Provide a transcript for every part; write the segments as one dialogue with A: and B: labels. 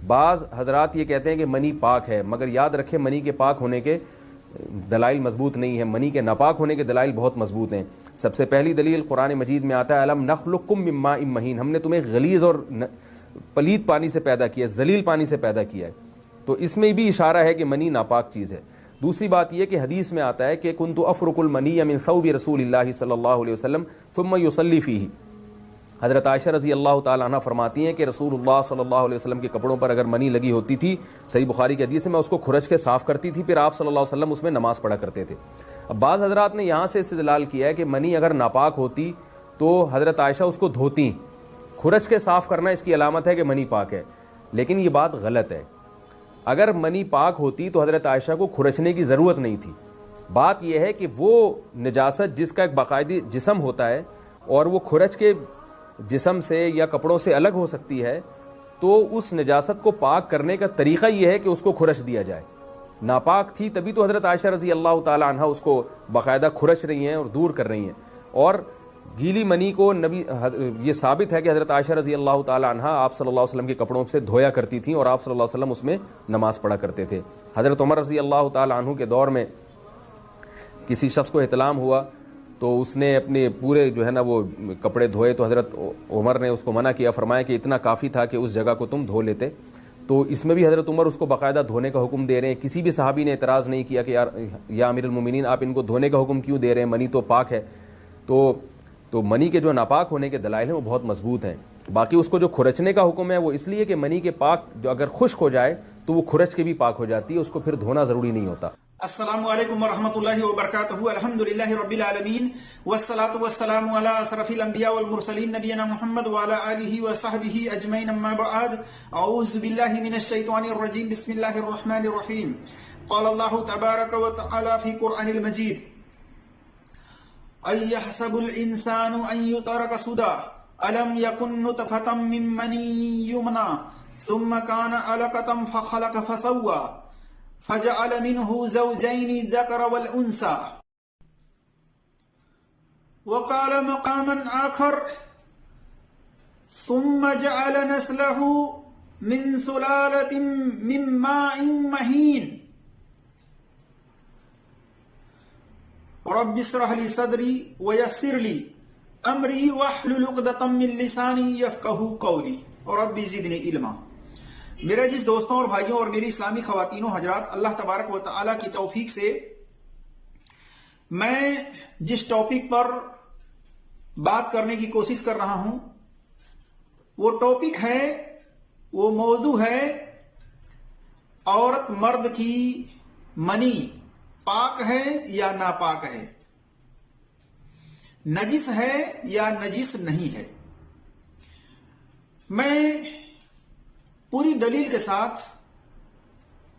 A: بعض حضرات یہ کہتے ہیں کہ منی پاک ہے، مگر یاد رکھیں منی کے پاک ہونے کے دلائل مضبوط نہیں ہیں، منی کے ناپاک ہونے کے دلائل بہت مضبوط ہیں۔ سب سے پہلی دلیل قرآن مجید میں آتا ہے الم نخلقکم من ماء مہین، ہم نے تمہیں غلیظ اور پلید پانی سے پیدا کیا ہے، ذلیل پانی سے پیدا کیا ہے، تو اس میں بھی اشارہ ہے کہ منی ناپاک چیز ہے۔ دوسری بات یہ کہ حدیث میں آتا ہے کہ کنت افرق المنی من ثوب رسول اللہ صلی اللہ علیہ وسلم ثم یصلی فیہ، حضرت عائشہ رضی اللہ تعالی عنہ فرماتی ہیں کہ رسول اللہ صلی اللہ علیہ وسلم کے کپڑوں پر اگر منی لگی ہوتی تھی، صحیح بخاری کی حدیث ہے، میں اس کو کھرچ کے صاف کرتی تھی، پھر آپ صلی اللہ علیہ وسلم اس میں نماز پڑھا کرتے تھے۔ اب بعض حضرات نے یہاں سے استدلال کیا ہے کہ منی اگر ناپاک ہوتی تو حضرت عائشہ اس کو دھوتی، کھرچ کے صاف کرنا اس کی علامت ہے کہ منی پاک ہے، لیکن یہ بات غلط ہے۔ اگر منی پاک ہوتی تو حضرت عائشہ کو کھرچنے کی ضرورت نہیں تھی۔ بات یہ ہے کہ وہ نجاست جس کا ایک باقاعدی جسم ہوتا ہے اور وہ کھرچ کے جسم سے یا کپڑوں سے الگ ہو سکتی ہے، تو اس نجاست کو پاک کرنے کا طریقہ یہ ہے کہ اس کو کھرچ دیا جائے۔ ناپاک تھی تبھی تو حضرت عائشہ رضی اللہ تعالی عنہ اس کو باقاعدہ کھرچ رہی ہیں اور دور کر رہی ہیں، اور گیلی منی کو نبی یہ ثابت ہے کہ حضرت عائشہ رضی اللہ تعالی عنہ آپ صلی اللہ علیہ وسلم کے کپڑوں سے دھویا کرتی تھیں اور آپ صلی اللہ علیہ وسلم اس میں نماز پڑھا کرتے تھے۔ حضرت عمر رضی اللہ تعالی عنہ کے دور میں کسی شخص کو احتلام ہوا تو اس نے اپنے پورے جو ہے نا وہ کپڑے دھوئے، تو حضرت عمر نے اس کو منع کیا، فرمایا کہ اتنا کافی تھا کہ اس جگہ کو تم دھو لیتے۔ تو اس میں بھی حضرت عمر اس کو باقاعدہ دھونے کا حکم دے رہے ہیں۔ کسی بھی صحابی نے اعتراض نہیں کیا کہ یا امیر المومنین آپ ان کو دھونے کا حکم کیوں دے رہے ہیں، منی تو پاک ہے۔ تو منی کے جو ناپاک ہونے کے دلائل ہیں وہ بہت مضبوط ہیں۔ باقی اس کو جو کھرچنے کا حکم ہے وہ اس لیے کہ منی کے پاک جو اگر خشک ہو جائے تو وہ کھرچ کے بھی پاک ہو جاتی ہے، اس کو پھر دھونا ضروری نہیں ہوتا۔
B: السلام علیکم ورحمۃ اللہ وبرکاتہ، الحمدللہ رب العالمین والصلاة والسلام علی اشرف الانبیاء والمرسلین نبینا محمد وعلی آلہ وصحبہ اجمعین، اما بعد، اعوذ باللہ من الشیطان الرجیم، بسم اللہ الرحمن الرحیم۔ قال اللہ تبارک وتعالی فی قرآن المجید ایحسب الانسان ان یترک سدی الم یکن نطفة من منی یمنی ثم کان علقۃ فخلق فسوی فجعل منه زوجين الذكر والأنثى وقال مقاما آخر ثم جعل نسله من سلالة من ماء مهين رب اشرح لي صدري ويسر لي أمري واحلل عقدة من لساني يفقهوا قولي رب زدني علما۔ میرے جس دوستوں اور بھائیوں اور میری اسلامی خواتین و حضرات، اللہ تبارک و تعالیٰ کی توفیق سے میں جس ٹاپک پر بات کرنے کی کوشش کر رہا ہوں وہ ٹاپک ہے، وہ موضوع ہے عورت مرد کی منی پاک ہے یا ناپاک ہے، نجس ہے یا نجس نہیں ہے۔ میں پوری دلیل کے ساتھ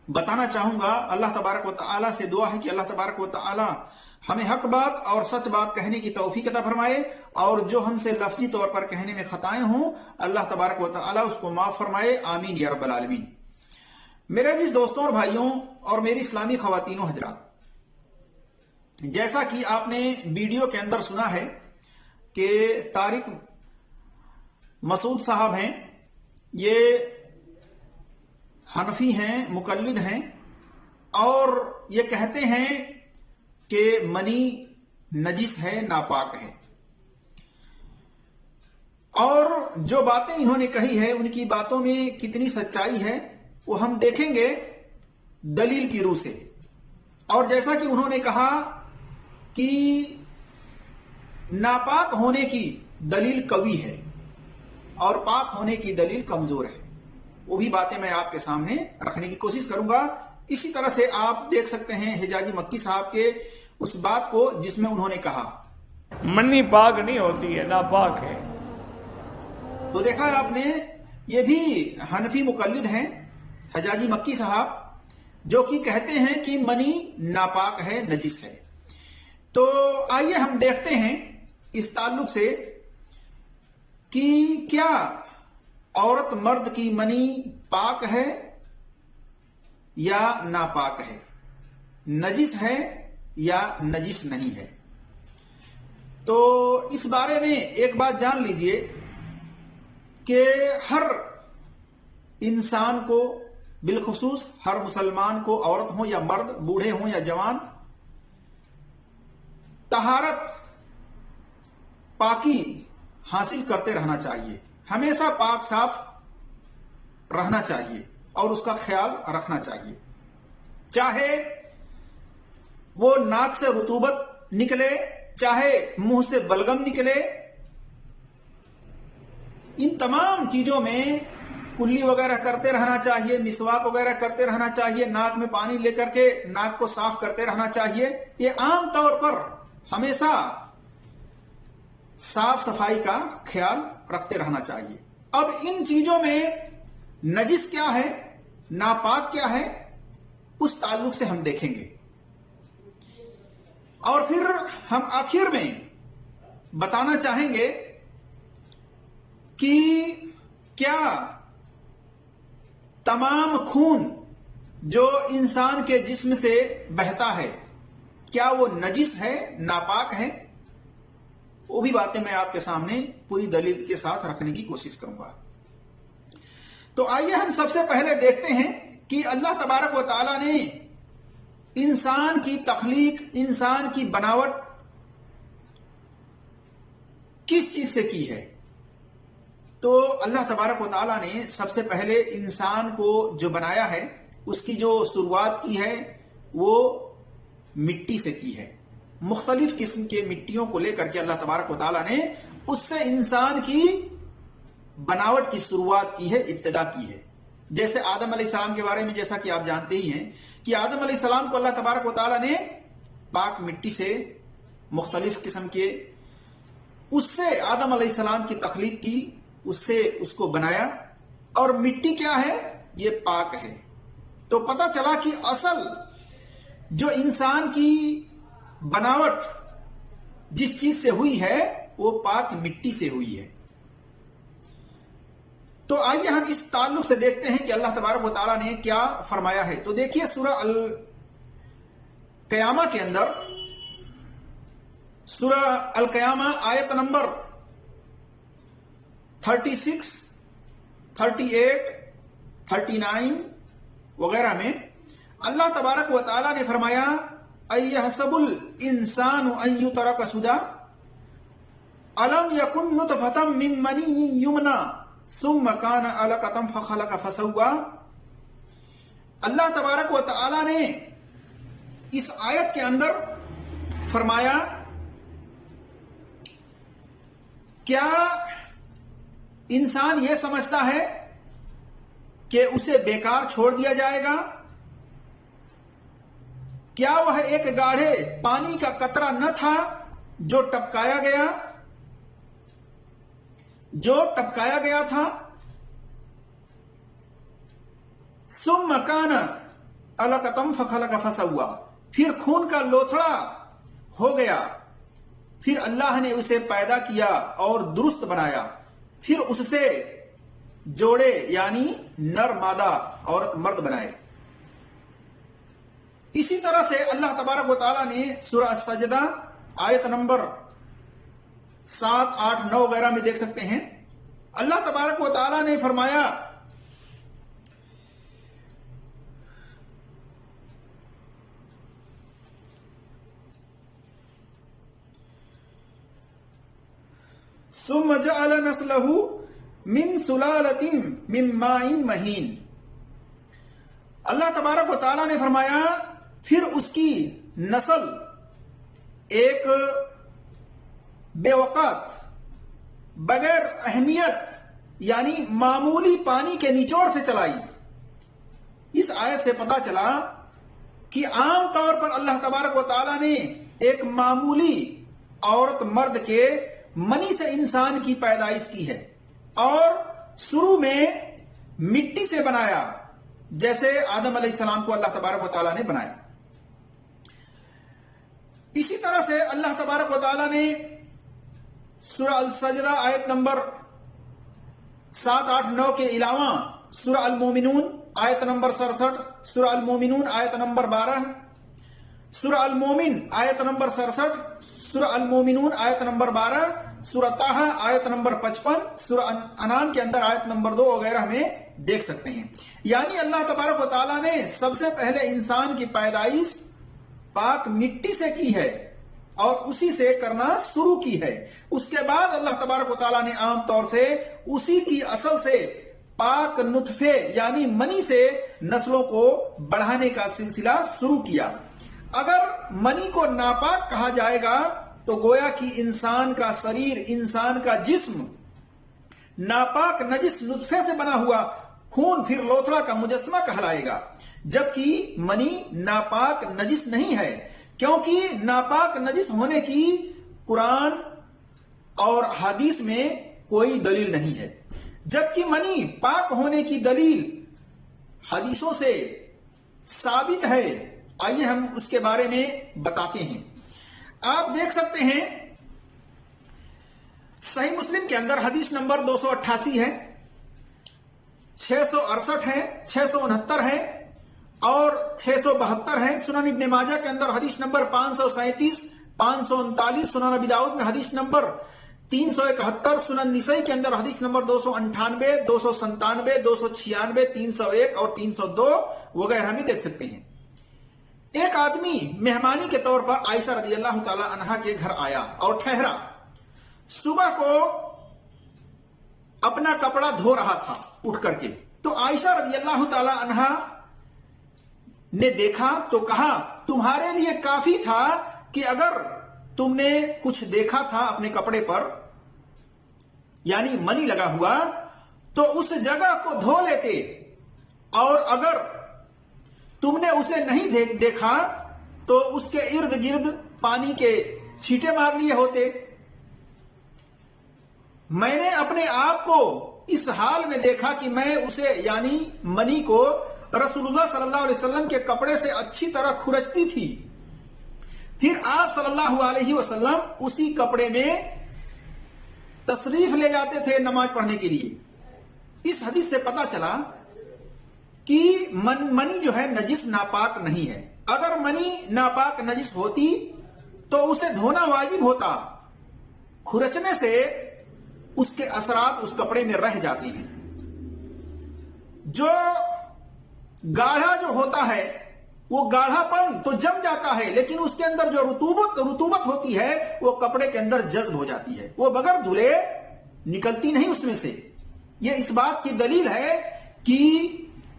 B: بتانا چاہوں گا۔ اللہ تبارک و تعالیٰ سے دعا ہے کہ اللہ تبارک و تعالیٰ ہمیں حق بات اور سچ بات کہنے کی توفیق عطا فرمائے، اور جو ہم سے لفظی طور پر کہنے میں خطائیں ہوں اللہ تبارک و تعالیٰ اس کو معاف فرمائے، آمین یا رب العالمین۔ میرے جس دوستوں اور بھائیوں اور میری اسلامی خواتین و حضرات، جیسا کہ آپ نے ویڈیو کے اندر سنا ہے کہ طارق مسعود صاحب ہیں، یہ حنفی ہیں، مقلد ہیں، اور یہ کہتے ہیں کہ منی نجس ہے، ناپاک ہے، اور جو باتیں انہوں نے کہی ہے ان کی باتوں میں کتنی سچائی ہے وہ ہم دیکھیں گے دلیل کی روح سے۔ اور جیسا کہ انہوں نے کہا کہ ناپاک ہونے کی دلیل قوی ہے اور پاک ہونے کی دلیل کمزور ہے، وہ بھی باتیں میں آپ کے سامنے رکھنے کی کوشش کروں گا۔ اسی طرح سے آپ دیکھ سکتے ہیں حجازی مکی صاحب کے اس بات کو جس میں انہوں نے کہا
C: منی پاک نہیں ہوتی ہے، ناپاک ہے۔
B: تو دیکھا آپ نے، یہ بھی حنفی مقلد ہیں حجازی مکی صاحب، جو کہ کہتے ہیں کہ منی ناپاک ہے، نجس ہے۔ تو آئیے ہم دیکھتے ہیں اس تعلق سے کہ کیا عورت مرد کی منی پاک ہے یا ناپاک ہے، نجس ہے یا نجس نہیں ہے۔ تو اس بارے میں ایک بات جان لیجئے کہ ہر انسان کو بالخصوص ہر مسلمان کو، عورت ہوں یا مرد، بوڑھے ہوں یا جوان، طہارت، پاکی حاصل کرتے رہنا چاہیے، ہمیشہ پاک صاف رہنا چاہیے اور اس کا خیال رکھنا چاہیے، چاہے وہ ناک سے رطوبت نکلے، چاہے منہ سے بلغم نکلے، ان تمام چیزوں میں کلی وغیرہ کرتے رہنا چاہیے، مسواک وغیرہ کرتے رہنا چاہیے، ناک میں پانی لے کر کے ناک کو صاف کرتے رہنا چاہیے، یہ عام طور پر ہمیشہ صاف صفائی کا خیال رکھتے رہنا چاہیے۔ اب ان چیزوں میں نجس کیا ہے، ناپاک کیا ہے، اس تعلق سے ہم دیکھیں گے، اور پھر ہم آخر میں بتانا چاہیں گے کہ کیا تمام خون جو انسان کے جسم سے بہتا ہے کیا وہ نجس ہے، ناپاک ہے؟ وہ بھی باتیں میں آپ کے سامنے پوری دلیل کے ساتھ رکھنے کی کوشش کروں گا۔ تو آئیے ہم سب سے پہلے دیکھتے ہیں کہ اللہ تبارک و تعالی نے انسان کی تخلیق، انسان کی بناوٹ کس چیز سے کی ہے۔ تو اللہ تبارک و تعالی نے سب سے پہلے انسان کو جو بنایا ہے اس کی جو شروعات کی ہے وہ مٹی سے کی ہے۔ مختلف قسم کے مٹیوں کو لے کر کے اللہ تبارک و تعالی نے اس سے انسان کی بناوٹ کی شروعات کی ہے، ابتدا کی ہے۔ جیسے آدم علیہ السلام کے بارے میں جیسا کہ آپ جانتے ہی ہیں کہ آدم علیہ السلام کو اللہ تبارک و تعالی نے پاک مٹی سے مختلف قسم کے اس سے آدم علیہ السلام کی تخلیق کی، اس سے اس کو بنایا، اور مٹی کیا ہے؟ یہ پاک ہے۔ تو پتہ چلا کہ اصل جو انسان کی بناوٹ جس چیز سے ہوئی ہے وہ پاک مٹی سے ہوئی ہے۔ تو آئیے ہم اس تعلق سے دیکھتے ہیں کہ اللہ تبارک و تعالیٰ نے کیا فرمایا ہے۔ تو دیکھیے سورہ القیامہ کے اندر، سورہ القیامہ آیت نمبر 36، 38، 39 وغیرہ میں اللہ تبارک و تعالیٰ نے فرمایا اَيَحْسَبُ الْإِنسَانُ أَن يُتْرَكَ سُدًى أَلَمْ يَكُن نُطْفَةً مِّن مَّنِيٍّ يُمْنَىٰ ثُمَّ كَانَ عَلَقَةً فَخَلَقَ فَسَوَّىٰ۔ اللہ تبارک و تعالیٰ نے اس آیت کے اندر فرمایا کیا انسان یہ سمجھتا ہے کہ اسے بیکار چھوڑ دیا جائے گا؟ کیا وہ ایک گاڑھے پانی کا قطرہ نہ تھا جو ٹپکایا گیا تھا؟ ثم کان علقۃ فخلق فسویٰ، پھر خون کا لوتھڑا ہو گیا، پھر اللہ نے اسے پیدا کیا اور درست بنایا، پھر اس سے جوڑے یعنی نر مادہ عورت مرد بنائے۔ اسی طرح سے اللہ تبارک و تعالیٰ نے سورہ السجدہ آیت نمبر 7، 8، 9 وغیرہ میں دیکھ سکتے ہیں، اللہ تبارک و تعالیٰ نے فرمایا ثم جعل نسلہ من سلالۃ من ماء مہین۔ اللہ تبارک و تعالیٰ نے فرمایا پھر اس کی نسل ایک بے وقت، بغیر اہمیت یعنی معمولی پانی کے نچوڑ سے چلائی۔ اس آیت سے پتہ چلا کہ عام طور پر اللہ تبارک و تعالیٰ نے ایک معمولی عورت مرد کے منی سے انسان کی پیدائش کی ہے اور شروع میں مٹی سے بنایا، جیسے آدم علیہ السلام کو اللہ تبارک و تعالیٰ نے بنایا۔ اسی طرح سے اللہ تبارک و تعالیٰ نے سورہ السجدہ آیت نمبر 7، 8، 9 کے علاوہ سورہ المومنون آیت نمبر 67، سورہ المومنون آیت نمبر 12، سورہ المومن آیت نمبر 67، سورہ المومنون آیت نمبر 12، سورہ طٰہٰ آیت نمبر 55، سورہ انعام کے اندر آیت نمبر 2 وغیرہ ہمیں دیکھ سکتے ہیں۔ یعنی اللہ تبارک و تعالیٰ نے سب سے پہلے انسان کی پیدائش پاک مٹی سے کی ہے اور اسی سے کرنا شروع کی ہے۔ اس کے بعد اللہ تبارک و تعالیٰ نے عام طور سے اسی کی اصل سے پاک نطفے یعنی منی سے نسلوں کو بڑھانے کا سلسلہ شروع کیا۔ اگر منی کو ناپاک کہا جائے گا تو گویا کہ انسان کا شریر، انسان کا جسم ناپاک نجس نطفے سے بنا ہوا خون پھر لوتھڑا کا مجسمہ کہلائے گا، جبکہ منی ناپاک نجس نہیں ہے، کیونکہ ناپاک نجس ہونے کی قرآن اور حدیث میں کوئی دلیل نہیں ہے، جبکہ منی پاک ہونے کی دلیل حدیثوں سے ثابت ہے۔ آئیے ہم اس کے بارے میں بتاتے ہیں۔ آپ دیکھ سکتے ہیں صحیح مسلم کے اندر حدیث نمبر 288 ہے، 668 ہے، 669 ہے اور 672 ہے۔ سنن ابن ماجہ کے اندر حدیث نمبر 537، 539، سنن ابی داؤد میں حدیث نمبر 371، سنن نسائی کے اندر حدیث نمبر 298، 297، 296، 301 اور 302 وغیرہ ہم دیکھ سکتے ہیں۔ ایک آدمی مہمانی کے طور پر عائشہ رضی اللہ تعالی عنہا کے گھر آیا اور ٹھہرا۔ صبح کو اپنا کپڑا دھو رہا تھا اٹھ کر کے، تو عائشہ رضی اللہ تعالی عنہا نے دیکھا تو کہا تمہارے لیے کافی تھا کہ اگر تم نے کچھ دیکھا تھا اپنے کپڑے پر یعنی منی لگا ہوا تو اس جگہ کو دھو لیتے، اور اگر تم نے اسے نہیں دیکھا تو اس کے ارد گرد پانی کے چھینٹے مار لیے ہوتے۔ میں نے اپنے آپ کو اس حال میں دیکھا کہ میں اسے یعنی منی کو رسول اللہ صلی اللہ علیہ وسلم کے کپڑے سے اچھی طرح کھرچتی تھی، پھر آپ صلی اللہ علیہ وسلم اسی کپڑے میں تشریف لے جاتے تھے نماز پڑھنے کے لیے۔ اس حدیث سے پتا چلا کہ منی جو ہے نجس ناپاک نہیں ہے۔ اگر منی ناپاک نجس ہوتی تو اسے دھونا واجب ہوتا، کھرچنے سے اس کے اثرات اس کپڑے میں رہ جاتے ہیں۔ جو گاڑھا جو ہوتا ہے وہ گاڑھا پن تو جم جاتا ہے، لیکن اس کے اندر جو رطوبت ہوتی ہے وہ کپڑے کے اندر جذب ہو جاتی ہے، وہ بغیر دھلے نکلتی نہیں اس میں سے۔ یہ اس بات کی دلیل ہے کہ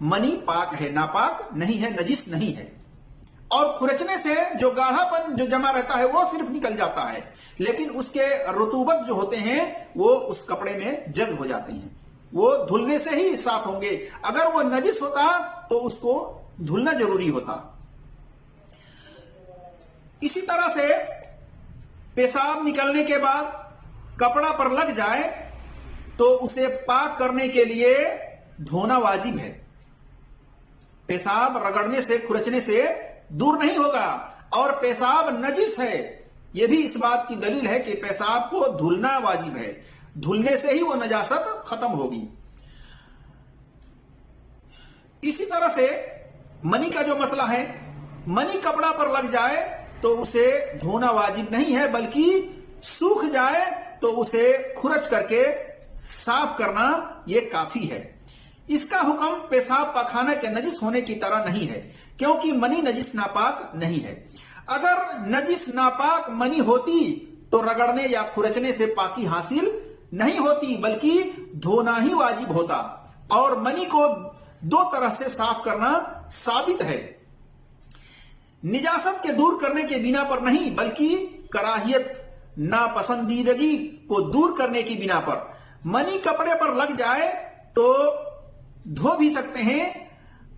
B: منی پاک ہے، ناپاک نہیں ہے، نجس نہیں ہے۔ اور کھرچنے سے جو گاڑھا پن جو جمع رہتا ہے وہ صرف نکل جاتا ہے، لیکن اس کے رطوبت جو ہوتے ہیں وہ اس کپڑے میں جذب ہو جاتے ہیں، وہ دھلنے سے ہی صاف ہوں گے۔ اگر وہ نجس ہوتا تو اس کو دھلنا ضروری ہوتا۔ اسی طرح سے پیشاب نکلنے کے بعد کپڑا پر لگ جائے تو اسے پاک کرنے کے لیے دھونا واجب ہے۔ پیشاب رگڑنے سے، کھرچنے سے دور نہیں ہوگا، اور پیشاب نجس ہے، یہ بھی اس بات کی دلیل ہے کہ پیشاب کو دھلنا واجب ہے، دھلنے سے ہی وہ نجاست ختم ہوگی۔ اسی طرح سے منی کا جو مسئلہ ہے، منی کپڑا پر لگ جائے تو اسے دھونا واجب نہیں ہے، بلکہ سوکھ جائے تو اسے کھرچ کر کے صاف کرنا یہ کافی ہے۔ اس کا حکم پیشاب پاخانہ کے نجس ہونے کی طرح نہیں ہے، کیونکہ منی نجس ناپاک نہیں ہے۔ اگر نجس ناپاک منی ہوتی تو رگڑنے یا کھرچنے سے پاکی حاصل نہیں ہوتی، بلکہ دھونا ہی واجب ہوتا، اور منی کو دو طرح سے صاف کرنا ثابت ہے، نجاست کے دور کرنے کے بنا پر نہیں، بلکہ کراہیت، ناپسندیدگی کو دور کرنے کی بنا پر۔ منی کپڑے پر لگ جائے تو دھو بھی سکتے ہیں،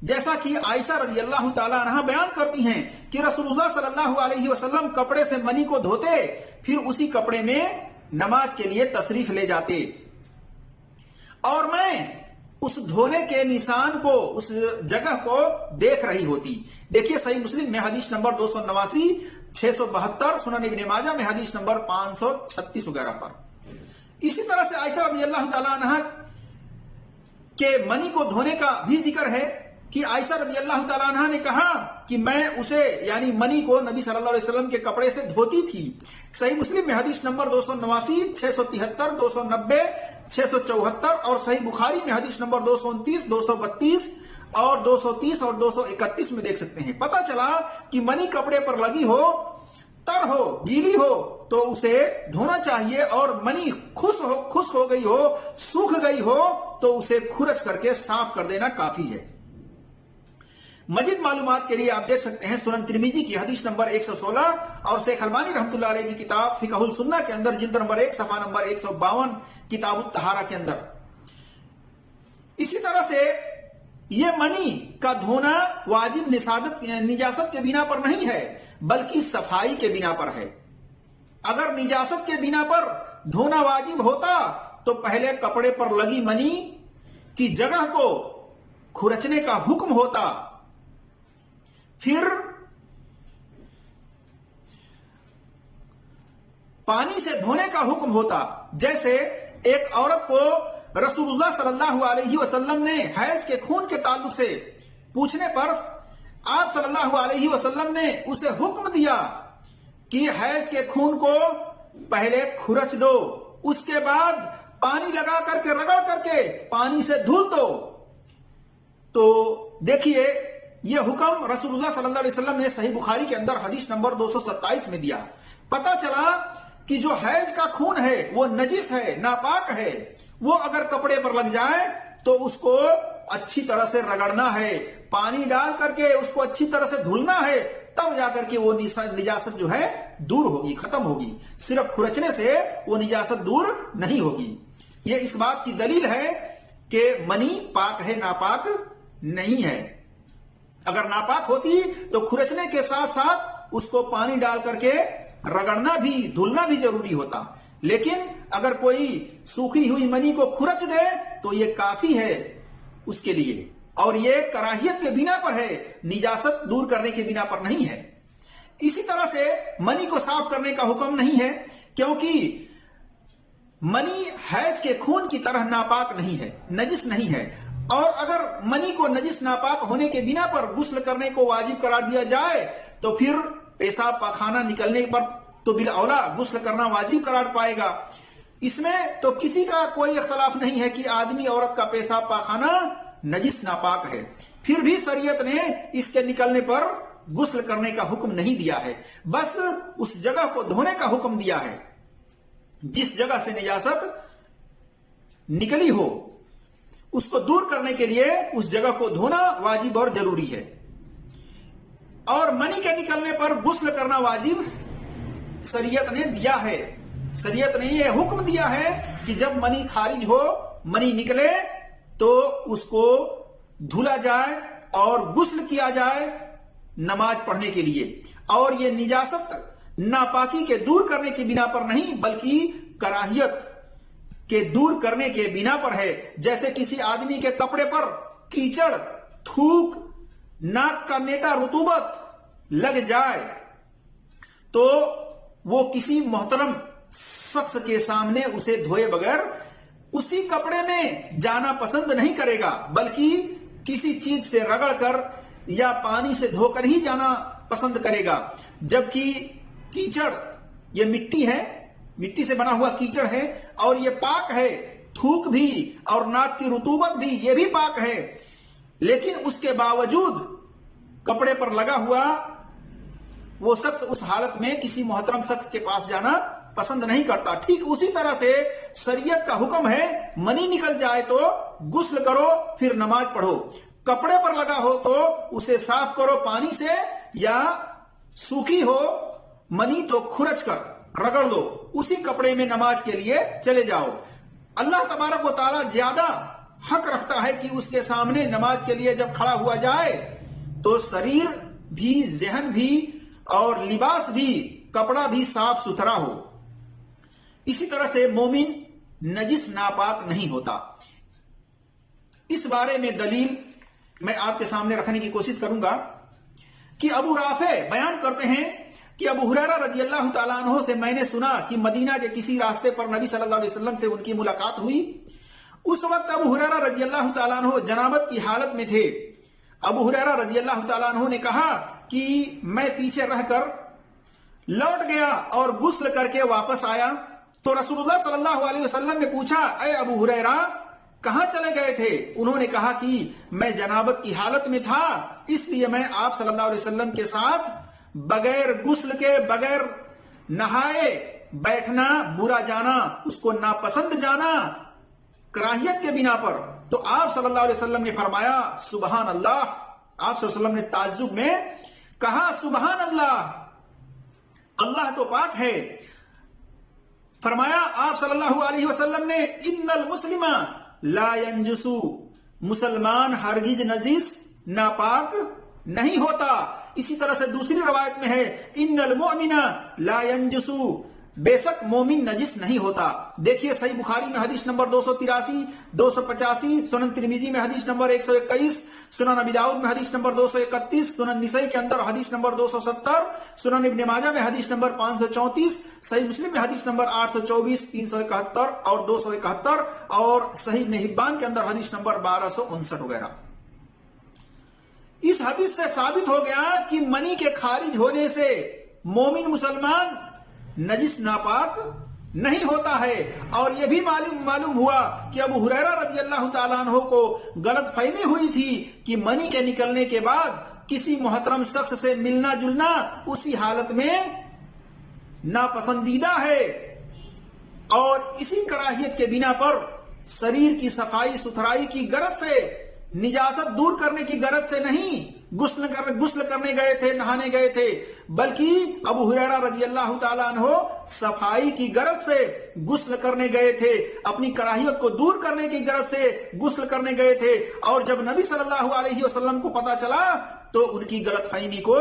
B: جیسا کہ عائشہ رضی اللہ تعالی عنہ بیان کرتی ہیں کہ رسول اللہ صلی اللہ علیہ وسلم کپڑے سے منی کو دھوتے، پھر اسی کپڑے میں نماز کے لیے تشریف لے جاتے، اور میں اس دھونے کے نشان کو، اس جگہ کو دیکھ رہی ہوتی۔ دیکھیے صحیح مسلم میں حدیث نمبر 289، 672، سنن ابن ماجہ میں حدیث نمبر 536 وغیرہ پر۔ اسی طرح سے عائشہ رضی اللہ تعالی عنہ کے منی کو دھونے کا بھی ذکر ہے، کہ عائشہ رضی اللہ تعالیٰ عنہ نے کہا کہ میں اسے یعنی منی کو نبی صلی اللہ علیہ وسلم کے کپڑے سے دھوتی تھی. صحیح مسلم میں حدیث نمبر 289, 673, 290, 674 اور صحیح بخاری میں حدیث نمبر 229, 232 اور 230 اور 231 میں دیکھ سکتے ہیں. پتہ چلا کہ منی کپڑے پر لگی ہو، تر ہو، گیلی ہو تو اسے دھونا چاہیے، اور منی خشک ہو گئی ہو، سوکھ گئی ہو تو اسے کھرچ کر کے صاف کر دینا کافی ہے. مزید معلومات کے لیے آپ دیکھ سکتے ہیں سنن ترمذی کی حدیث نمبر 116 اور شیخ البانی رحمۃ اللہ علیہ کی کتاب فقہ السنہ کے اندر جلد نمبر 1 صفحہ نمبر 152 کتاب الطہارہ کے اندر. اسی طرح سے یہ منی کا دھونا واجب نجاست کے بنا پر نہیں ہے بلکہ صفائی کے بنا پر ہے. اگر نجاست کے بنا پر دھونا واجب ہوتا تو پہلے کپڑے پر لگی منی کی جگہ کو کھرچنے کا حکم ہوتا، پھر پانی سے دھونے کا حکم ہوتا. جیسے ایک عورت کو رسول اللہ صلی اللہ علیہ وسلم نے حیض کے خون کے تعلق سے پوچھنے پر آپ صلی اللہ علیہ وسلم نے اسے حکم دیا کہ حیض کے خون کو پہلے کھرچ دو، اس کے بعد پانی لگا کر کے رگڑ کر کے پانی سے دھل دو. تو دیکھیے یہ حکم رسول اللہ صلی اللہ علیہ وسلم نے صحیح بخاری کے اندر حدیث نمبر 227 میں دیا. پتہ چلا کہ جو حیض کا خون ہے وہ نجس ہے، ناپاک ہے، وہ اگر کپڑے پر لگ جائے تو اس کو اچھی طرح سے رگڑنا ہے، پانی ڈال کر کے اس کو اچھی طرح سے دھلنا ہے، تب جا کر کے وہ نجاست جو ہے دور ہوگی، ختم ہوگی. صرف کھرچنے سے وہ نجاست دور نہیں ہوگی. یہ اس بات کی دلیل ہے کہ منی پاک ہے، ناپاک نہیں ہے. اگر ناپاک ہوتی تو کھرچنے کے ساتھ ساتھ اس کو پانی ڈال کر کے رگڑنا بھی، دھلنا بھی ضروری ہوتا. لیکن اگر کوئی سوکھی ہوئی منی کو کھرچ دے تو یہ کافی ہے اس کے لیے، اور یہ کراہیت کے بنا پر ہے، نجاست دور کرنے کے بنا پر نہیں ہے. اسی طرح سے منی کو صاف کرنے کا حکم نہیں ہے، کیونکہ منی حیض کے خون کی طرح ناپاک نہیں ہے، نجس نہیں ہے. اور اگر منی کو نجس ناپاک ہونے کے بنا پر غسل کرنے کو واجب قرار دیا جائے تو پھر پیشاب پاخانہ نکلنے پر تو بالاولا غسل کرنا واجب قرار پائے گا. اس میں تو کسی کا کوئی اختلاف نہیں ہے کہ آدمی عورت کا پیشاب پاخانہ نجس ناپاک ہے، پھر بھی شریعت نے اس کے نکلنے پر غسل کرنے کا حکم نہیں دیا ہے، بس اس جگہ کو دھونے کا حکم دیا ہے. جس جگہ سے نجاست نکلی ہو اس کو دور کرنے کے لیے اس جگہ کو دھونا واجب اور ضروری ہے. اور منی کے نکلنے پر غسل کرنا واجب شریعت نے دیا ہے. شریعت نے یہ حکم دیا ہے کہ جب منی خارج ہو، منی نکلے تو اس کو دھلا جائے اور غسل کیا جائے نماز پڑھنے کے لیے. اور یہ نجاست ناپاکی کے دور کرنے کی بنا پر نہیں بلکہ کراہیت کے دور کرنے کے بنا پر ہے. جیسے کسی آدمی کے کپڑے پر کیچڑ، تھوک، ناک کا میٹا، رطوبت لگ جائے تو وہ کسی محترم شخص کے سامنے اسے دھوئے بغیر اسی کپڑے میں جانا پسند نہیں کرے گا، بلکہ کسی چیز سے رگڑ کر یا پانی سے دھو کر ہی جانا پسند کرے گا. جبکہ کیچڑ یہ مٹی ہے، مٹی سے بنا ہوا کیچڑ ہے اور یہ پاک ہے. تھوک بھی اور ناک کی رطوبت بھی یہ بھی پاک ہے، لیکن اس کے باوجود کپڑے پر لگا ہوا وہ شخص اس حالت میں کسی محترم شخص کے پاس جانا پسند نہیں کرتا. ٹھیک اسی طرح سے شریعت کا حکم ہے منی نکل جائے تو غسل کرو پھر نماز پڑھو. کپڑے پر لگا ہو تو اسے صاف کرو پانی سے، یا سوکھی ہو منی تو کھرچ کر رگڑ لو، اسی کپڑے میں نماز کے لیے چلے جاؤ. اللہ تبارک و تعالی زیادہ حق رکھتا ہے کہ اس کے سامنے نماز کے لیے جب کھڑا ہوا جائے تو شریر بھی، ذہن بھی اور لباس بھی، کپڑا بھی صاف ستھرا ہو. اسی طرح سے مومن نجس ناپاک نہیں ہوتا. اس بارے میں دلیل میں آپ کے سامنے رکھنے کی کوشش کروں گا کہ ابو رافع بیان کرتے ہیں کہ ابو ہریرہ رضی اللہ تعالیٰ عنہ سے میں نے سنا کہ مدینہ کے کسی راستے پر نبی صلی اللہ علیہ وسلم سے ان کی ملاقات ہوئی. اس وقت ابو ہریرہ رضی اللہ تعالیٰ عنہ جنابت کی حالت میں تھے. ابو ہریرہ رضی اللہ تعالیٰ عنہ نے کہا کہ میں پیچھے رہ کر لوٹ گیا اور غسل کر کے واپس آیا تو رسول اللہ صلی اللہ علیہ وسلم نے پوچھا اے ابو ہریرہ کہاں چلے گئے تھے؟ انہوں نے کہا کہ میں جنابت کی حالت میں تھا، اس لیے میں آپ صلی اللہ علیہ وسلم کے ساتھ بغیر غسل کے بغیر نہائے بیٹھنا برا جانا، اس کو ناپسند جانا کراہیت کے بنا پر۔ تو آپ صلی اللہ علیہ وسلم نے فرمایا سبحان اللہ، آپ صلی اللہ علیہ وسلم نے تعجب میں کہا سبحان اللہ، اللہ تو پاک ہے۔ فرمایا آپ صلی اللہ علیہ وسلم نے ان المسلم لا ينجس، مسلمان ہرگز نجس ناپاک نہیں ہوتا۔ اسی طرح سے دوسری روایت میں ہے ان المؤمن لا ينجس، بے شک مومن نجس نہیں ہوتا۔ دیکھیے صحیح بخاری میں حدیث نمبر 283، 285، سنن ترمذی میں حدیث نمبر 121، سنن ابی داؤد میں حدیث نمبر 231، سنن نسائی کے اندر حدیث نمبر 270، سنن ابن ماجہ میں حدیث نمبر 534، صحیح مسلم میں حدیث نمبر 824، 371 اور 271 اور صحیح ابن حبان کے اندر حدیث نمبر 1259 وغیرہ۔ اس حدیث سے ثابت ہو گیا کہ منی کے خارج ہونے سے مومن مسلمان نجس ناپاک نہیں ہوتا ہے۔ اور یہ بھی معلوم ہوا کہ ابو ہریرہ رضی اللہ تعالیٰ عنہ کو غلط فہمی ہوئی تھی کہ منی کے نکلنے کے بعد کسی محترم شخص سے ملنا جلنا اسی حالت میں ناپسندیدہ ہے، اور اسی کراہیت کے بنا پر شریر کی صفائی ستھرائی کی غرض سے، نجاست دور کرنے کی غرض سے نہیں غسل کرنے گئے تھے، نہانے گئے تھے، بلکہ ابو ہریرہ رضی اللہ تعالیٰ عنہ صفائی کی غرض سے غسل کرنے گئے تھے، اپنی کراہیت کو دور کرنے کی غرض سے غسل کرنے گئے تھے۔ اور جب نبی صلی اللہ علیہ وسلم کو پتا چلا تو ان کی غلط فہمی کو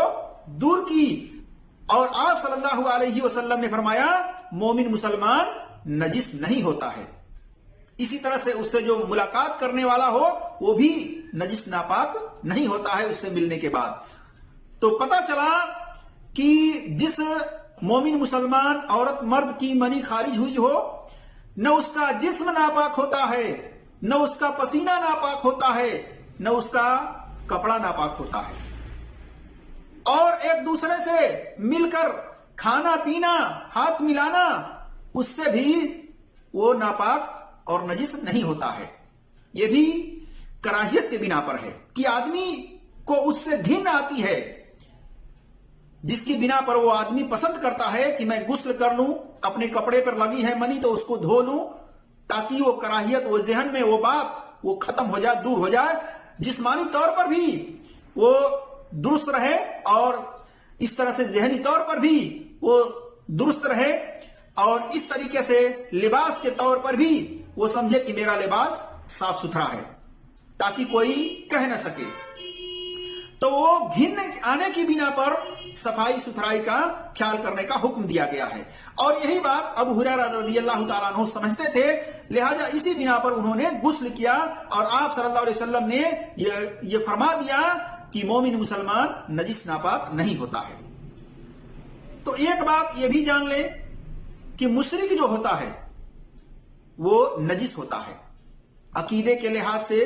B: دور کی، اور آپ صلی اللہ علیہ وسلم نے فرمایا مومن مسلمان نجس نہیں ہوتا ہے۔ اسی طرح سے اس سے جو ملاقات کرنے والا ہو وہ بھی نجس ناپاک نہیں ہوتا ہے اس سے ملنے کے بعد۔ تو پتہ چلا کہ جس مومن مسلمان عورت مرد کی منی خارج ہوئی ہو، نہ اس کا جسم ناپاک ہوتا ہے، نہ اس کا پسینہ ناپاک ہوتا ہے، نہ اس کا کپڑا ناپاک ہوتا ہے، اور ایک دوسرے سے مل کر کھانا پینا ہاتھ ملانا اس سے بھی وہ ناپاک اور نجس نہیں ہوتا ہے۔ یہ بھی کراہیت کے بنا پر ہے کہ آدمی کو اس سے گھن آتی ہے، جس کی بنا پر وہ آدمی پسند کرتا ہے کہ میں غسل کر لوں، اپنے کپڑے پر لگی ہے منی تو اس کو دھو لوں، تاکہ وہ کراہیت، وہ ذہن میں وہ بات وہ ختم ہو جائے، دور ہو جائے، جسمانی طور پر بھی وہ درست رہے اور اس طرح سے ذہنی طور پر بھی وہ درست رہے، اور اس طریقے سے لباس کے طور پر بھی وہ سمجھے کہ میرا لباس صاف ستھرا ہے، تاکہ کوئی کہہ نہ سکے۔ تو وہ گھن آنے کی بنا پر صفائی ستھرائی کا خیال کرنے کا حکم دیا گیا ہے، اور یہی بات ابو ہریرہ رضی اللہ تعالیٰ عنہ سمجھتے تھے، لہذا اسی بنا پر انہوں نے غسل کیا، اور آپ صلی اللہ علیہ وسلم نے یہ فرما دیا کہ مومن مسلمان نجس ناپاک نہیں ہوتا ہے۔ تو ایک بات یہ بھی جان لیں کہ مشرک جو ہوتا ہے وہ نجس ہوتا ہے، عقیدے کے لحاظ سے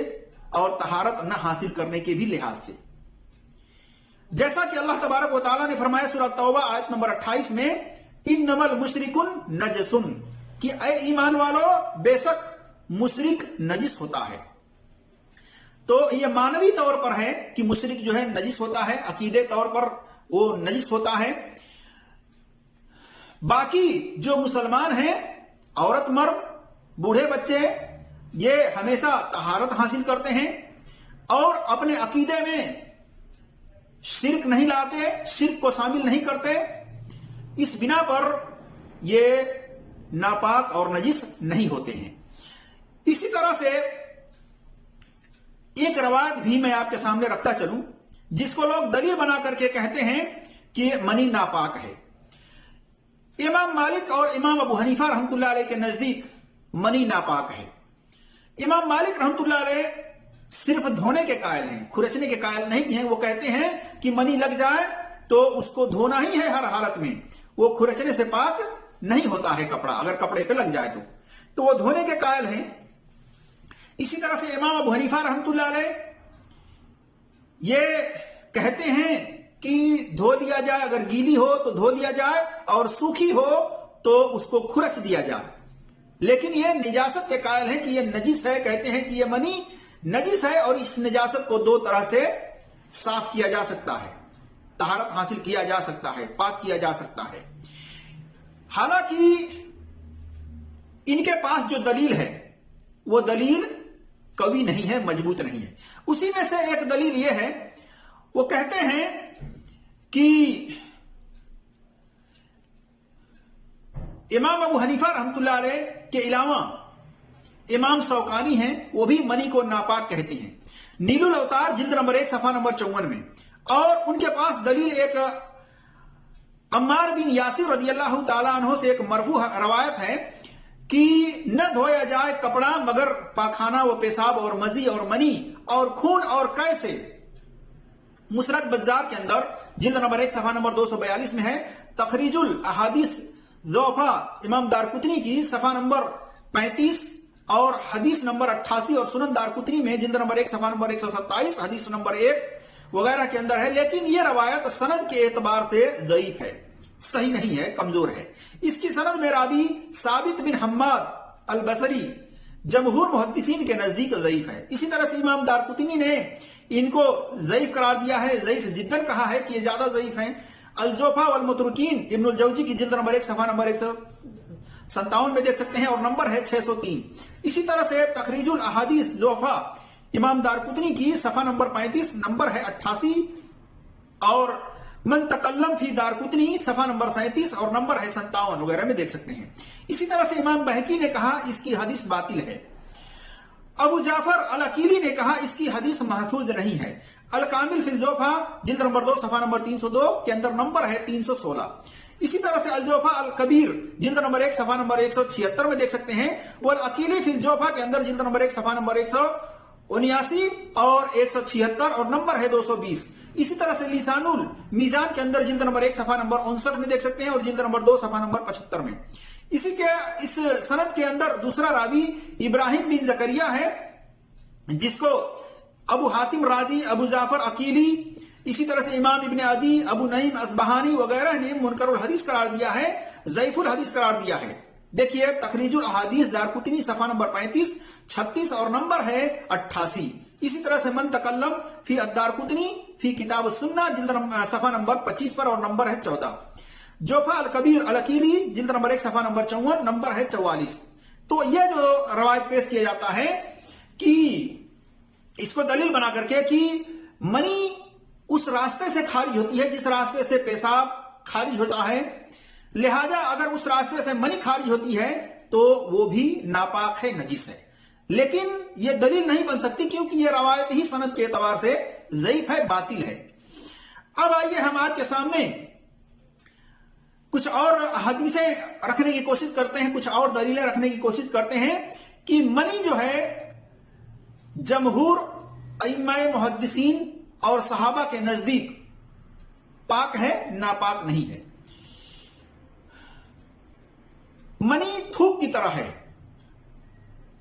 B: اور طہارت نہ حاصل کرنے کے بھی لحاظ سے، جیسا کہ اللہ تبارک و تعالیٰ نے فرمایا سورہ توبہ آیت نمبر 28 میں انما المشرک نجس، کہ اے ایمان والو بے شک مشرک نجس ہوتا ہے۔ تو یہ معنوی طور پر ہے کہ مشرک جو ہے نجس ہوتا ہے، عقیدے طور پر وہ نجس ہوتا ہے۔ باقی جو مسلمان ہیں، عورت مرد بوڑھے بچے، یہ ہمیشہ طہارت حاصل کرتے ہیں اور اپنے عقیدے میں شرک نہیں لاتے، شرک کو شامل نہیں کرتے، اس بنا پر یہ ناپاک اور نجس نہیں ہوتے ہیں۔ اسی طرح سے ایک روایت بھی میں آپ کے سامنے رکھتا چلوں، جس کو لوگ دلیل بنا کر کے کہتے ہیں کہ منی ناپاک ہے۔ امام مالک اور امام ابو حنیفہ رحمۃ اللہ علیہ کے نزدیک منی ناپاک ہے۔ امام مالک رحمۃ اللہ علیہ صرف دھونے کے قائل ہیں، کھرچنے کے قائل نہیں ہیں۔ وہ کہتے ہیں کہ منی لگ جائے تو اس کو دھونا ہی ہے ہر حالت میں، وہ کھرچنے سے پاک نہیں ہوتا ہے کپڑا، اگر کپڑے پہ لگ جائے تو وہ دھونے کے قائل ہیں۔ اسی طرح سے امام ابو حنیفہ رحمۃ اللہ علیہ یہ کہتے ہیں کہ دھو لیا جائے، اگر گیلی ہو تو دھو لیا جائے اور سوکھی ہو تو اس کو کھرچ دیا جائے، لیکن یہ نجاست کے قائل ہیں کہ یہ نجس ہے، کہتے ہیں کہ یہ منی نجس ہے اور اس نجاست کو دو طرح سے صاف کیا جا سکتا ہے، طہارت حاصل کیا جا سکتا ہے، پاک کیا جا سکتا ہے۔ حالانکہ ان کے پاس جو دلیل ہے وہ دلیل قوی نہیں ہے، مضبوط نہیں ہے۔ اسی میں سے ایک دلیل یہ ہے، وہ کہتے ہیں کہ امام ابو حنیفہ رحمۃ اللہ علیہ کے علاوہ امام شوکانی ہیں، وہ بھی منی کو ناپاک کہتے ہیں، نیل الاوتار جلد نمبر 1 صفحہ نمبر 54 میں۔ اور ان کے پاس دلیل ایک عمار بن یاسر رضی اللہ تعالیٰ عنہ سے ایک مرفوع روایت ہے کہ نہ دھویا جائے کپڑا مگر پاخانہ و پیشاب اور مزی اور منی اور خون اور قے سے۔ مسرد بزار کے اندر جلد نمبر 1 صفحہ نمبر 242 میں ہے۔ تخریج الاحادیث ضعفا امام دارقطنی کی صفحہ نمبر 35 اور حدیث نمبر 88 اور سنن دارقطنی میں جلد نمبر 1 صفحہ نمبر 127 حدیث نمبر 1 وغیرہ کے اندر ہے، لیکن یہ روایت سند کے اعتبار سے ضعیف ہے، صحیح نہیں ہے، کمزور ہے۔ اس کی سند میں راوی ثابت بن حماد البصری جمہور محدثین کے نزدیک ضعیف ہے۔ اسی طرح سے امام دارقطنی نے ان کو ضعیف قرار دیا ہے، ضعیف جداً کہا ہے کہ یہ زیادہ ضعیف ہیں۔ الجوفا والمترکین ابن الجوزی کی جلد نمبر 1 صفحہ نمبر 157 میں دیکھ سکتے ہیں اور نمبر ہے 603۔ اسی طرح سے تخریج الاحادیث ضعفا امام دارقطنی کی صفحہ نمبر 35 نمبر ہے 88 اور من تکلم فی دارقطنی صفحہ نمبر 37 اور نمبر ہے 57 وغیرہ میں دیکھ سکتے ہیں۔ اسی طرح سے امام بہقی نے کہا اس کی حدیث باطل ہے۔ ابو جعفر العقیلی نے کہا اس کی حدیث محفوظ نہیں ہے۔ الکامل فی الجوفا جلد نمبر 2 صفحہ نمبر 302 کے اندر نمبر ہے 316۔ اسی طرح سے الجوفا الکبیر جلد نمبر 1 صفحہ نمبر 176 میں دیکھ سکتے ہیں۔ وہ العقیلی فی الجوفا کے اندر جلد نمبر 1 صفحہ نمبر 179 اور 176 اور نمبر ہے 220۔ اسی طرح سے لسان المیزان کے اندر جلد نمبر 1 صفحہ نمبر 59 میں دیکھ سکتے ہیں اور جلد نمبر 2 صفحہ نمبر 75 میں۔ اسی کے اس سند کے اندر دوسرا راوی ابراہیم بن زکریا ہے، جس کو ابو حاتم رازی، ابو جعفر عقیلی، اسی طرح سے امام ابن عدی، ابو نعیم اصبہانی وغیرہ نے منکر الحدیث قرار دیا ہے، ضعیف الحدیث قرار دیا ہے۔ دیکھیے تخریج الاحادیث دارقطنی صفحہ نمبر 35 36 اور نمبر ہے 88۔ اسی طرح سے من تکلم فی الدارقطنی فی کتاب السنہ جلد صفحہ نمبر 25 پر اور نمبر ہے 14۔ جوفا الکبیر العقیلی جلد نمبر 1 صفحہ نمبر 54 نمبر ہے 44۔ تو یہ جو روایت پیش کیا جاتا ہے کہ اس کو دلیل بنا کر کے کہ منی اس راستے سے خارج ہوتی ہے جس راستے سے پیشاب خارج ہوتا ہے، لہذا اگر اس راستے سے منی خارج ہوتی ہے تو وہ بھی ناپاک ہے، نجس ہے، لیکن یہ دلیل نہیں بن سکتی کیونکہ یہ روایت ہی سند کے اعتبار سے ضعیف ہے، باطل ہے۔ اب آئیے ہم آپ کے سامنے کچھ اور حدیثیں رکھنے کی کوشش کرتے ہیں، کچھ اور دلیلیں رکھنے کی کوشش کرتے ہیں کہ منی جو ہے جمہور ائمہ محدثین اور صحابہ کے نزدیک پاک ہے، ناپاک نہیں ہے۔ منی تھوک کی طرح ہے،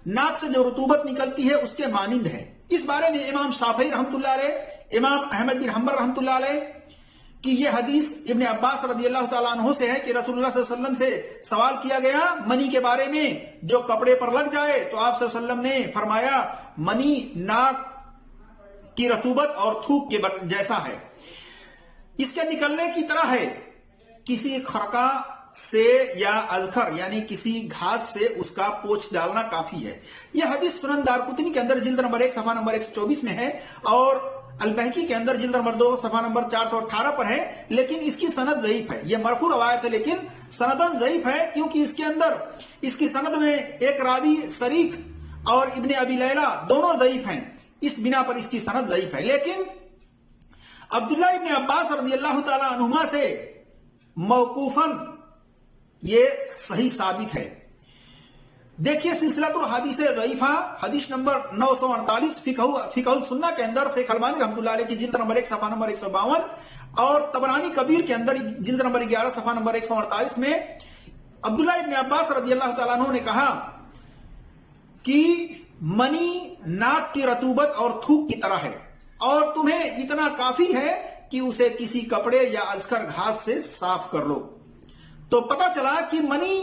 B: ناک سے جو رطوبت نکلتی ہے اس کے مانند ہے۔ اس بارے میں امام شافعی رحمۃ اللہ علیہ، امام احمد بن حنبل رحمۃ اللہ علیہ کہ یہ حدیث ابن عباس رضی اللہ تعالیٰ عنہ سے ہے کہ رسول اللہ صلی اللہ علیہ وسلم سے سوال کیا گیا منی کے بارے میں، جو کپڑے پر لگ جائے، تو آپ صلی اللہ علیہ وسلم نے فرمایا منی ناک کی رطوبت اور تھوک کے جیسا ہے، اس کے نکلنے کی طرح ہے، کسی خرقہ سے یا اذخر یعنی کسی گھاس سے اس کا پوچھ ڈالنا کافی ہے۔ یہ حدیث سنن دارقطنی کے اندر جلد نمبر 1 صفحہ نمبر 124 میں ہے اور البہقی کے اندر جلد نمبر 2 صفحہ نمبر 418 پر ہے، لیکن اس کی سند ضعیف ہے۔ یہ مرفوع روایت ہے لیکن سندن ضعیف ہے کیونکہ اس کے اندر اس کی سند میں ایک راوی شریک اور ابن ابی لیلہ دونوں ضعیف ہیں، اس بنا پر اس کی سند ضعیف ہے۔ لیکن عبداللہ ابن عباس رضی اللہ تعالی عنہما سے موقوفاً یہ صحیح ثابت ہے۔ دیکھیے سلسلۃ الحدیث ضعیفہ حدیث نمبر 948 فقہ السنہ کے اندر شیخ البانی رحمۃ اللہ علیہ کی جلد نمبر 1 صفحہ نمبر 152 اور طبرانی کبیر کے اندر جلد نمبر 11 صفحہ نمبر 148 میں عبداللہ ابن عباس رضی اللہ تعالیٰ عنہ نے کہا کہ منی ناک کی رطوبت اور تھوک کی طرح ہے اور تمہیں اتنا کافی ہے کہ اسے کسی کپڑے یا اذخر گھاس سے صاف کر لو۔ تو پتہ چلا کہ منی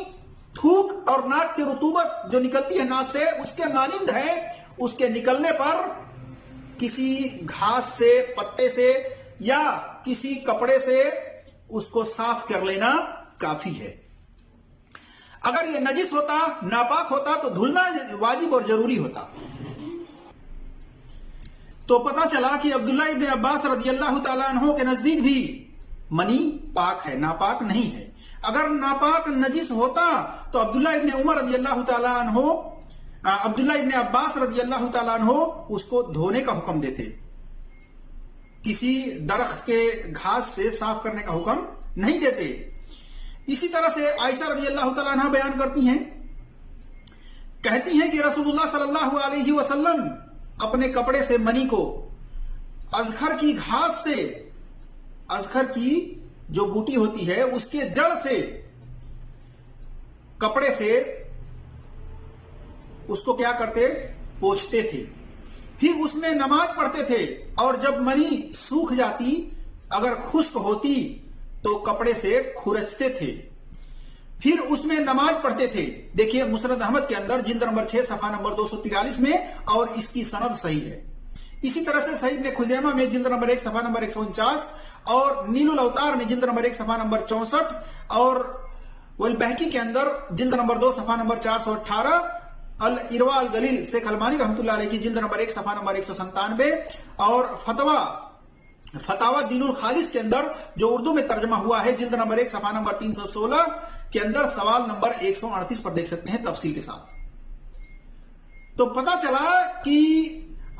B: تھوک اور ناک کی رطوبت جو نکلتی ہے ناک سے اس کے مانند ہے، اس کے نکلنے پر کسی گھاس سے، پتے سے یا کسی کپڑے سے اس کو صاف کر لینا کافی ہے۔ اگر یہ نجس ہوتا، ناپاک ہوتا تو دھلنا واجب اور ضروری ہوتا۔ تو پتہ چلا کہ عبداللہ ابن عباس رضی اللہ تعالیٰ عنہ کے نزدیک بھی منی پاک ہے، ناپاک نہیں ہے۔ اگر ناپاک نجس ہوتا تو عبداللہ ابن عمر رضی اللہ تعالیٰ عنہ، عبداللہ ابن عباس رضی اللہ تعالیٰ عنہ اس کو دھونے کا حکم دیتے، کسی درخت کے گھاس سے صاف کرنے کا حکم نہیں دیتے۔ اسی طرح سے عائشہ رضی اللہ تعالیٰ عنہ بیان کرتی ہیں، کہتی ہیں کہ رسول اللہ صلی اللہ علیہ وسلم اپنے کپڑے سے منی کو اذخر کی گھاس سے، اذخر کی جو بوٹی ہوتی ہے اس کے جڑ سے، کپڑے سے اس کو کیا کرتے؟ پوچھتے تھے، پھر اس میں نماز پڑھتے تھے، اور جب منی سوکھ جاتی، اگر خشک ہوتی تو کپڑے سے کھرچتے تھے، پھر اس میں نماز پڑھتے تھے۔ دیکھیے مسند احمد کے اندر جلد نمبر 6 صفحہ نمبر 243 میں، اور اس کی سند صحیح ہے۔ اسی طرح سے صحیح ابن خزیمہ میں جلد نمبر 1 صفحہ نمبر 149، اور نیل الاوتار میں جلد نمبر 1 صفحہ نمبر 64، اور والبہقی کے اندر جلد نمبر 2 صفحہ نمبر 418، الارواء الغلیل شیخ البانی رحمۃ اللہ علیہ کی جلد نمبر 1 صفحہ نمبر 197، اور فتاوی دین الخالص کے اندر جو اردو میں ترجمہ ہوا ہے جلد نمبر 1 صفحہ نمبر 316 کے اندر سوال نمبر 138 پر دیکھ سکتے ہیں تفصیل کے ساتھ۔ تو پتہ چلا کہ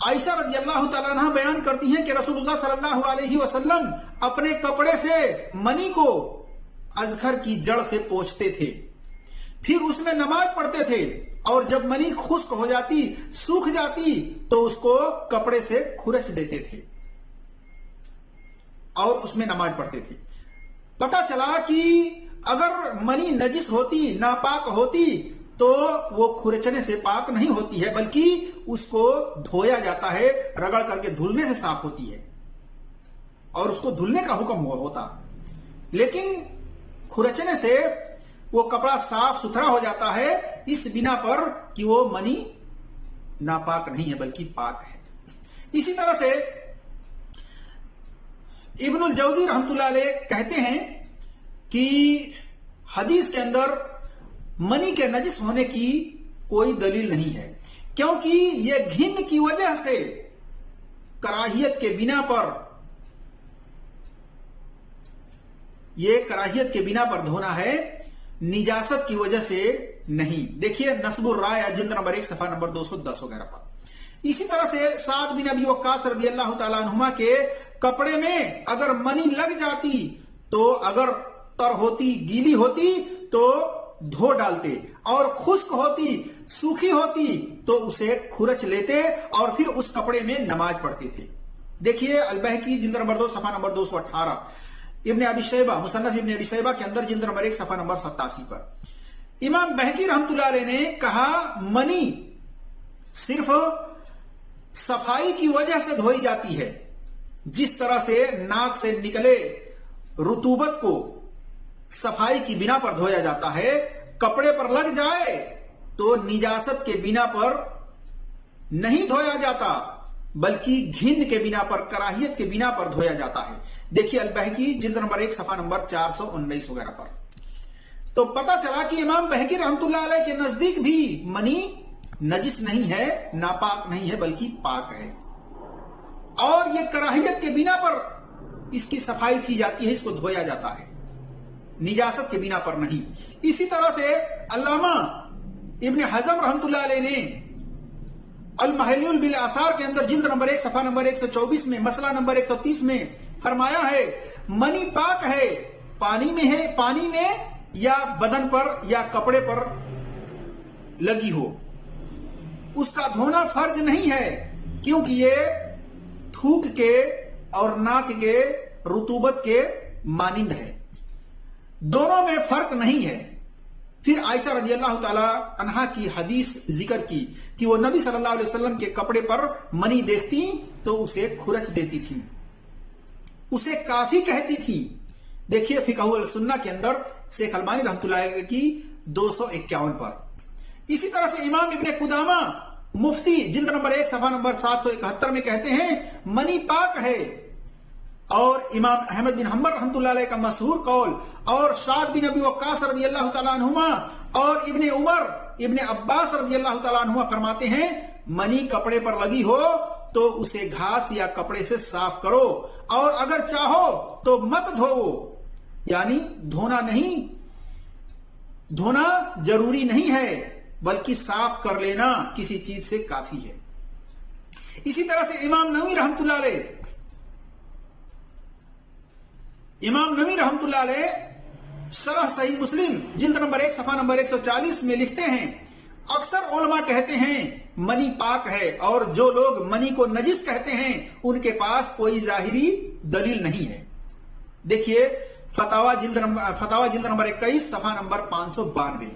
B: عائشہ رضی اللہ تعالیٰ عنہ بیان کرتی ہیں کہ رسول اللہ صلی اللہ علیہ وسلم اپنے کپڑے سے منی کو اذخر کی جڑ سے پوچھتے تھے، پھر اس میں نماز پڑھتے تھے، اور جب منی خشک ہو جاتی، سوکھ جاتی تو اس کو کپڑے سے کھرچ دیتے تھے اور اس میں نماز پڑھتے تھے۔ پتہ چلا کہ اگر منی نجس ہوتی، ناپاک ہوتی تو وہ کھرچنے سے پاک نہیں ہوتی ہے، بلکہ اس کو دھویا جاتا ہے، رگڑ کر کے دھلنے سے صاف ہوتی ہے، اور اس کو دھلنے کا حکم ہوتا۔ لیکن کھرچنے سے وہ کپڑا صاف ستھرا ہو جاتا ہے، اس بنا پر کہ وہ منی ناپاک نہیں ہے بلکہ پاک ہے۔ اسی طرح سے ابن الجوزی رحمۃ اللہ علیہ کہتے ہیں کہ حدیث کے اندر منی کے نجس ہونے کی کوئی دلیل نہیں ہے، کیونکہ یہ گھن کی وجہ سے، کراہیت کے بنا پر، یہ کراہیت کے بنا پر دھونا ہے، نجاست کی وجہ سے نہیں۔ دیکھیے نصب الرائے جلد نمبر 1 صفحہ نمبر 210 وغیرہ پر۔ اسی طرح سے سعد بن ابی وقاص رضی اللہ تعالیٰ عنہما کے کپڑے میں اگر منی لگ جاتی تو اگر تر ہوتی، گیلی ہوتی تو دھو ڈالتے، اور خشک ہوتی، سوکھی ہوتی تو اسے کھرچ لیتے، اور پھر اس کپڑے میں نماز پڑھتے تھے۔ دیکھیے البہقی جلد نمبر 2 صفحہ نمبر 218، ابن ابی شیبہ مصنف ابن ابی شیبہ کے اندر جلد نمبر 1 صفحہ نمبر 87 پر امام بہقی رحمۃ اللہ علیہ نے کہا منی صرف صفائی کی وجہ سے دھوئی جاتی ہے، جس طرح سے ناک سے نکلے رطوبت کو صفائی کی بنا پر دھویا جاتا ہے، کپڑے پر لگ جائے تو نجاست کے بنا پر نہیں دھویا جاتا بلکہ گھن کے بنا پر، کراہیت کے بنا پر دھویا جاتا ہے۔ دیکھیے البہقی جلد نمبر 1 صفحہ نمبر 419 وغیرہ پر۔ تو پتہ چلا کہ امام بہقی رحمۃ اللہ علیہ کے نزدیک بھی منی نجس نہیں ہے، ناپاک نہیں ہے بلکہ پاک ہے، اور یہ کراہیت کے بنا پر اس کی صفائی کی جاتی ہے، اس کو دھویا جاتا ہے، نجاست کے بنا پر نہیں۔ اسی طرح سے علامہ ابن حزم رحمۃ اللہ علیہ نے المحلول بالآثار کے اندر جلد نمبر 1 صفحہ نمبر 124 میں مسئلہ نمبر 130 میں فرمایا ہے منی پاک ہے، پانی میں ہے، پانی میں یا بدن پر یا کپڑے پر لگی ہو، اس کا دھونا فرض نہیں ہے، کیونکہ یہ تھوک کے اور ناک کے رطوبت کے مانند ہے، دونوں میں فرق نہیں ہے۔ پھر عائشہ رضی اللہ تعالی عنہا کی حدیث ذکر کی کہ وہ نبی صلی اللہ علیہ وسلم کے کپڑے پر منی دیکھتی تو اسے کھرچ دیتی تھی، اسے کافی کہتی تھی۔ دیکھیے فقہ السنہ کے اندر شیخ البانی رحمۃ اللہ علیہ کی 251 پر۔ اسی طرح سے امام ابن قدامہ مفتی جلد نمبر 1 صفحہ نمبر 771 میں کہتے ہیں منی پاک ہے، اور امام احمد بن حنبل رحمۃ اللہ علیہ کا مشہور قول، اور سعد بن ابی وقاص رضی اللہ تعالیٰ عنہما اور ابن عمر ابن عباس رضی اللہ تعالیٰ عنہما فرماتے ہیں منی کپڑے پر لگی ہو تو اسے گھاس یا کپڑے سے صاف کرو، اور اگر چاہو تو مت دھو، یعنی دھونا ضروری نہیں ہے بلکہ صاف کر لینا کسی چیز سے کافی ہے۔ اسی طرح سے امام نووی رحمۃ اللہ علیہ شرح صحیح مسلم جلد نمبر 1 صفحہ نمبر 140 میں لکھتے ہیں اکثر علماء کہتے ہیں منی پاک ہے، اور جو لوگ منی کو نجس کہتے ہیں ان کے پاس کوئی ظاہری دلیل نہیں ہے۔ دیکھیے فتاوی جلد نمبر 21 صفحہ نمبر 592،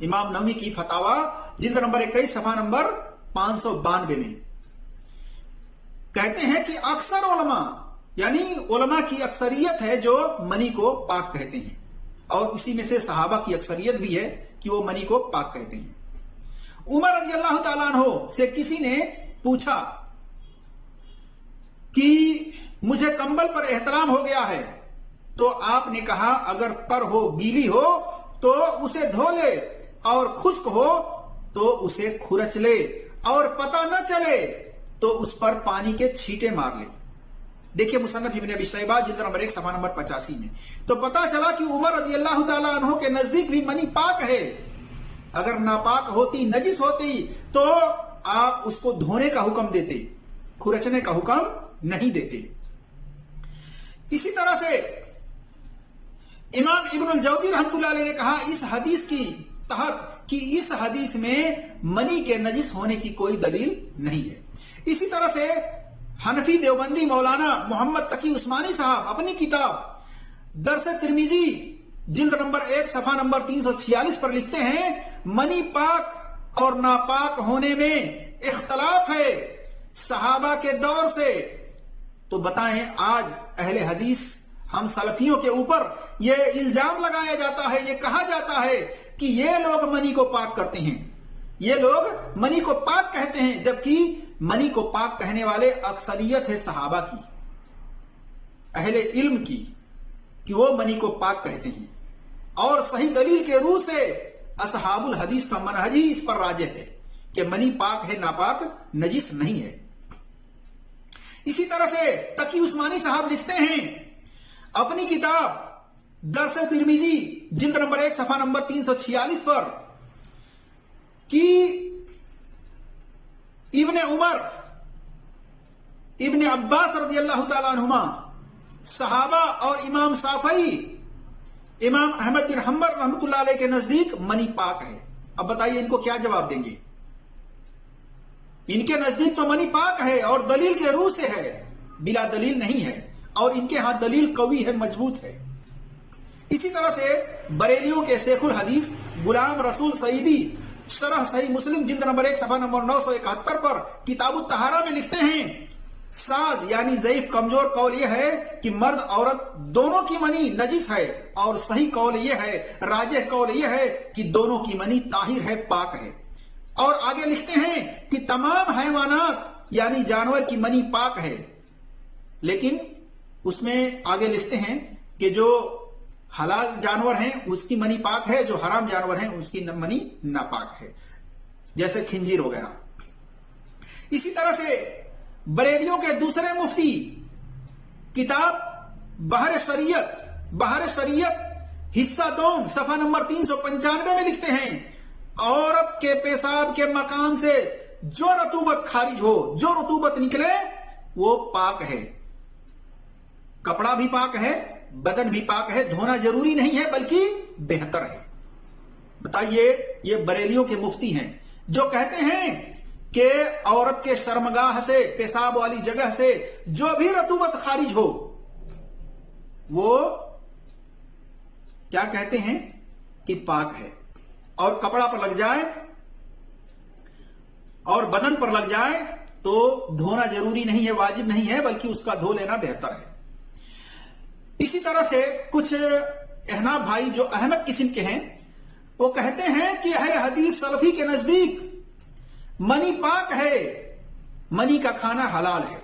B: امام نووی کی فتاوی جلد نمبر 21 صفحہ نمبر 592 میں کہتے ہیں کہ اکثر علماء، یعنی علماء کی اکثریت ہے جو منی کو پاک کہتے ہیں، اور اسی میں سے صحابہ کی اکثریت بھی ہے کہ وہ منی کو پاک کہتے ہیں۔ عمر رضی اللہ تعالیٰ عنہ سے کسی نے پوچھا کہ مجھے کمبل پر احترام ہو گیا ہے، تو آپ نے کہا اگر تر ہو، گیلی ہو تو اسے دھو لے، اور خشک ہو تو اسے کھرچ لے، اور پتہ نہ چلے تو اس پر پانی کے چھینٹے مار لے۔ دیکھیے مصنف ابن ابی شیبہ جلد نمبر 1 صفحہ نمبر 85 میں تو پتا چلا کہ عمر رضی اللہ تعالیٰ عنہ کے نزدیک بھی منی پاک ہے۔ اگر ناپاک ہوتی، نجس ہوتی تو آپ اس کو دھونے کا حکم دیتے، کھرچنے کا حکم نہیں دیتے۔ اسی طرح سے امام ابن الجوزی رحمۃ اللہ علیہ نے کہا اس حدیث کی تحت کہ اس حدیث میں منی کے نجس ہونے کی کوئی دلیل نہیں ہے۔ اسی طرح سے حنفی دیوبندی مولانا محمد تقی عثمانی صاحب اپنی کتاب درس ترمذی جلد نمبر 1 صفحہ نمبر 346 پر لکھتے ہیں منی پاک اور ناپاک ہونے میں اختلاف ہے صحابہ کے دور سے۔ تو بتائیں آج اہل حدیث ہم سلفیوں کے اوپر یہ الزام لگایا جاتا ہے، یہ کہا جاتا ہے کہ یہ لوگ منی کو پاک کرتے ہیں، یہ لوگ منی کو پاک کہتے ہیں، جبکہ منی کو پاک کہنے والے اکثریت ہے صحابہ کی، اہل علم کی، کہ وہ منی کو پاک کہتے ہیں، اور صحیح دلیل کے روح سے اصحاب الحدیث کا منہج ہی اس پر راجح ہے کہ منی پاک ہے، ناپاک نجس نہیں ہے۔ اسی طرح سے تقی عثمانی صاحب لکھتے ہیں اپنی کتاب درس ترمذی جلد نمبر 1 صفحہ نمبر 346 پر کہ ابن عمر، ابن عباس رضی اللہ تعالیٰ عنہما، صحابہ اور امام شافعی، امام احمد بن حنبل رحمۃ اللہ علیہ کے نزدیک منی پاک ہے۔ اب بتائیے ان کو کیا جواب دیں گے؟ ان کے نزدیک تو منی پاک ہے اور دلیل کے روح سے ہے، بلا دلیل نہیں ہے، اور ان کے ہاں دلیل قوی ہے، مضبوط ہے۔ اسی طرح سے بریلیوں کے شیخ الحدیث غلام رسول سعیدی شرح صحیح مسلم جلد نمبر 1 صفحہ نمبر 971 پر کتاب الطہارہ میں لکھتے ہیں ساز یعنی ضعیف کمزور قول یہ ہے کہ مرد عورت دونوں کی منی نجس ہے، اور صحیح قول یہ ہے، راجح قول یہ ہے کہ دونوں کی منی طاہر ہے، پاک ہے۔ اور آگے لکھتے ہیں کہ تمام حیوانات یعنی جانور کی منی پاک ہے، لیکن اس میں آگے لکھتے ہیں کہ جو حلال جانور ہیں اس کی منی پاک ہے، جو حرام جانور ہیں اس کی منی ناپاک ہے، جیسے خنزیر وغیرہ۔ اسی طرح سے بریلیوں کے دوسرے مفتی کتاب بحر شریعت حصہ دوم صفحہ نمبر 395 میں لکھتے ہیں عورت کے پیشاب کے مکان سے جو رطوبت خارج ہو، جو رطوبت نکلے وہ پاک ہے، کپڑا بھی پاک ہے، بدن بھی پاک ہے، دھونا ضروری نہیں ہے بلکہ بہتر ہے۔ بتائیے یہ بریلیوں کے مفتی ہیں جو کہتے ہیں کہ عورت کے شرمگاہ سے، پیشاب والی جگہ سے جو بھی رطوبت خارج ہو وہ کیا کہتے ہیں کہ پاک ہے، اور کپڑا پر لگ جائے اور بدن پر لگ جائے تو دھونا ضروری نہیں ہے، واجب نہیں ہے، بلکہ اس کا دھو لینا بہتر ہے۔ اسی طرح سے کچھ احناف بھائی جو احمد قسم کے ہیں وہ کہتے ہیں کہ اہل حدیث سلفی کے نزدیک منی پاک ہے، منی کا کھانا حلال ہے۔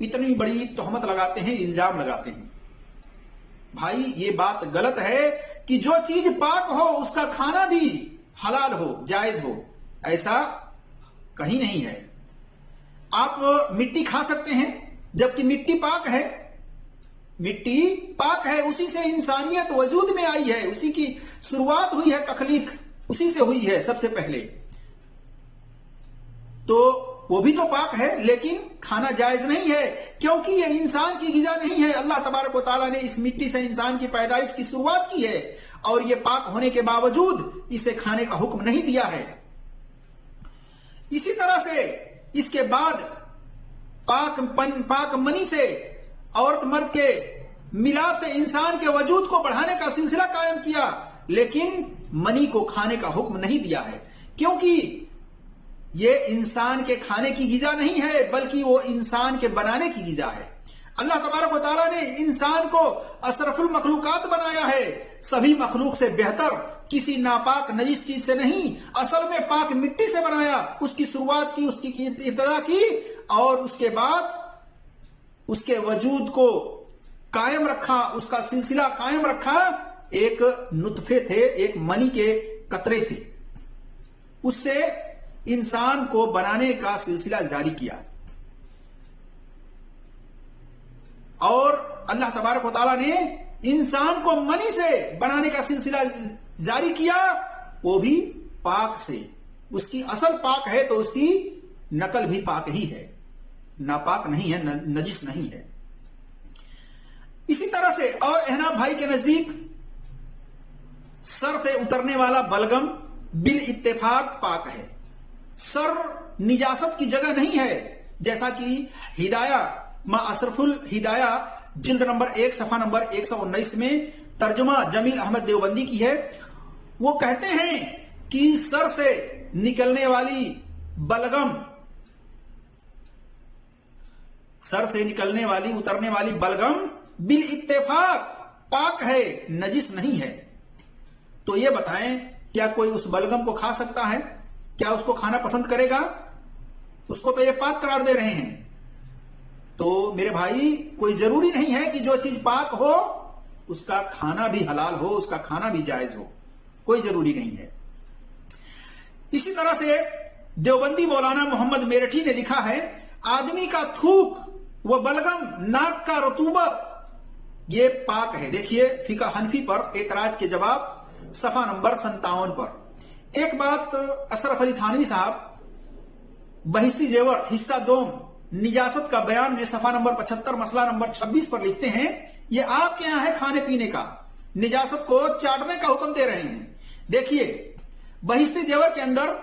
B: اتنی بڑی تہمت لگاتے ہیں، الزام لگاتے ہیں۔ بھائی یہ بات غلط ہے کہ جو چیز پاک ہو اس کا کھانا بھی حلال ہو، جائز ہو، ایسا کہیں نہیں ہے۔ آپ مٹی کھا سکتے ہیں جبکہ مٹی پاک ہے، مٹی پاک ہے، اسی سے انسانیت وجود میں آئی ہے، اسی کی شروعات ہوئی ہے، تخلیق اسی سے ہوئی ہے سب سے پہلے، تو وہ بھی تو پاک ہے، لیکن کھانا جائز نہیں ہے کیونکہ یہ انسان کی غذا نہیں ہے۔ اللہ تبارک و تعالیٰ نے اس مٹی سے انسان کی پیدائش کی شروعات کی ہے اور یہ پاک ہونے کے باوجود اسے کھانے کا حکم نہیں دیا ہے۔ اسی طرح سے اس کے بعد پاک منی سے عورت مرد کے ملاپ سے انسان کے وجود کو بڑھانے کا سلسلہ قائم کیا، لیکن منی کو کھانے کا حکم نہیں دیا ہے کیونکہ یہ انسان کے کھانے کی غذا نہیں ہے بلکہ وہ انسان کے بنانے کی غذا ہے۔ اللہ تبارک و تعالیٰ نے انسان کو اشرف المخلوقات بنایا ہے، سبھی مخلوق سے بہتر، کسی ناپاک نجس چیز سے نہیں، اصل میں پاک مٹی سے بنایا، اس کی شروعات کی، اس کی ابتدا کی اور اس کے بعد اس کے وجود کو قائم رکھا، اس کا سلسلہ قائم رکھا ایک نطفے تھے، ایک منی کے قطرے سے، اس سے انسان کو بنانے کا سلسلہ جاری کیا، اور اللہ تبارک و تعالیٰ نے انسان کو منی سے بنانے کا سلسلہ جاری کیا، وہ بھی پاک سے۔ اس کی اصل پاک ہے تو اس کی نقل بھی پاک ہی ہے، ناپاک نہیں ہے، نجس نہیں ہے۔ اسی طرح سے اور احناف بھائی کے نزدیک سر سے اترنے والا بلغم بالاتفاق پاک ہے، سر نجاست کی جگہ نہیں ہے، جیسا کہ ہدایہ ما اشرف الہدایہ جلد نمبر 1 صفحہ نمبر 119 میں ترجمہ جمیل احمد دیوبندی کی ہے۔ وہ کہتے ہیں کہ سر سے نکلنے والی بلغم، سر سے نکلنے والی اترنے والی بلغم بالاتفاق پاک ہے، نجس نہیں ہے۔ تو یہ بتائیں کیا کوئی اس بلغم کو کھا سکتا ہے؟ کیا اس کو کھانا پسند کرے گا؟ اس کو تو یہ پاک قرار دے رہے ہیں۔ تو میرے بھائی کوئی ضروری نہیں ہے کہ جو چیز پاک ہو اس کا کھانا بھی حلال ہو، اس کا کھانا بھی جائز ہو، کوئی ضروری نہیں ہے۔ اسی طرح سے دیوبندی مولانا محمد میرٹھی نے لکھا ہے، آدمی کا تھوک و بلغم، ناک کا رطوبت یہ پاک ہے۔ دیکھیے فقہ حنفی پر اعتراض کے جواب صفحہ نمبر 57 پر۔ ایک بات اشرف علی تھانوی صاحب بہشتی زیور حصہ دوم نجاست کا بیان میں صفحہ نمبر 75 مسئلہ نمبر 26 پر لکھتے ہیں، یہ آپ کے یہاں ہے کھانے پینے کا، نجاست کو چاٹنے کا حکم دے رہے ہیں۔ دیکھیے بہشتی زیور کے اندر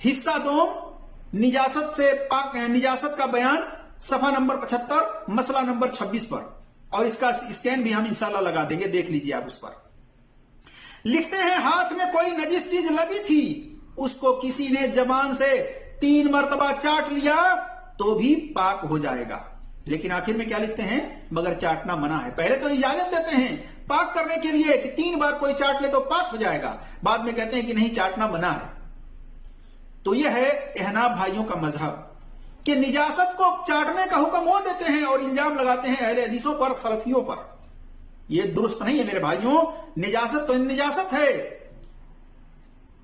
B: حصہ دوم نجاست سے پاک، نجاست کا بیان صفحہ نمبر 75 مسئلہ نمبر 26 پر، اور اس کا اسکین بھی ہم انشاءاللہ لگا دیں گے، دیکھ لیجئے آپ اس پر۔ لکھتے ہیں، ہاتھ میں کوئی نجس چیز لگی تھی، اس کو کسی نے زبان سے 3 مرتبہ چاٹ لیا تو بھی پاک ہو جائے گا۔ لیکن آخر میں کیا لکھتے ہیں؟ مگر چاٹنا منع ہے۔ پہلے تو اجازت دیتے ہیں پاک کرنے کے لیے کہ 3 بار کوئی چاٹ لے تو پاک ہو جائے گا، بعد میں کہتے ہیں کہ نہیں، چاٹنا منع ہے۔ تو یہ ہے احناف بھائیوں کا مذہب کہ نجاست کو چاٹنے کا حکم وہ دیتے ہیں اور الزام لگاتے ہیں اہل حدیثوں پر، سلفیوں پر۔ یہ درست نہیں ہے میرے بھائیوں، نجاست تو نجاست ہے،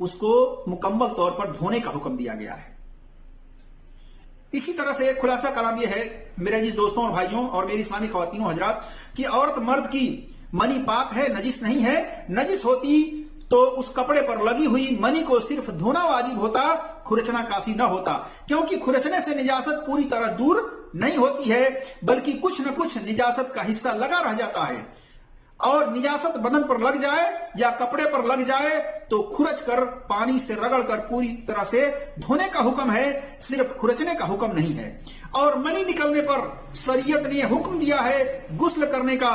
B: اس کو مکمل طور پر دھونے کا حکم دیا گیا ہے۔ اسی طرح سے خلاصہ کلام یہ ہے میرے عزیز دوستوں اور بھائیوں اور میری اسلامی خواتین و حضرات کہ عورت مرد کی منی پاک ہے، نجس نہیں ہے۔ نجس ہوتی تو اس کپڑے پر لگی ہوئی منی کو صرف دھونا واجب ہوتا، کھرچنا کافی نہ ہوتا، کیونکہ کھرچنے سے نجاست پوری طرح دور نہیں ہوتی ہے بلکہ کچھ نہ کچھ نجاست کا حصہ لگا رہ جاتا ہے، اور نجاست بدن پر لگ جائے یا کپڑے پر لگ جائے تو کھرچ کر، پانی سے رگڑ کر پوری طرح سے دھونے کا حکم ہے، صرف کھرچنے کا حکم نہیں ہے۔ اور منی نکلنے پر شریعت نے حکم دیا ہے غسل کرنے کا،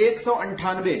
B: 198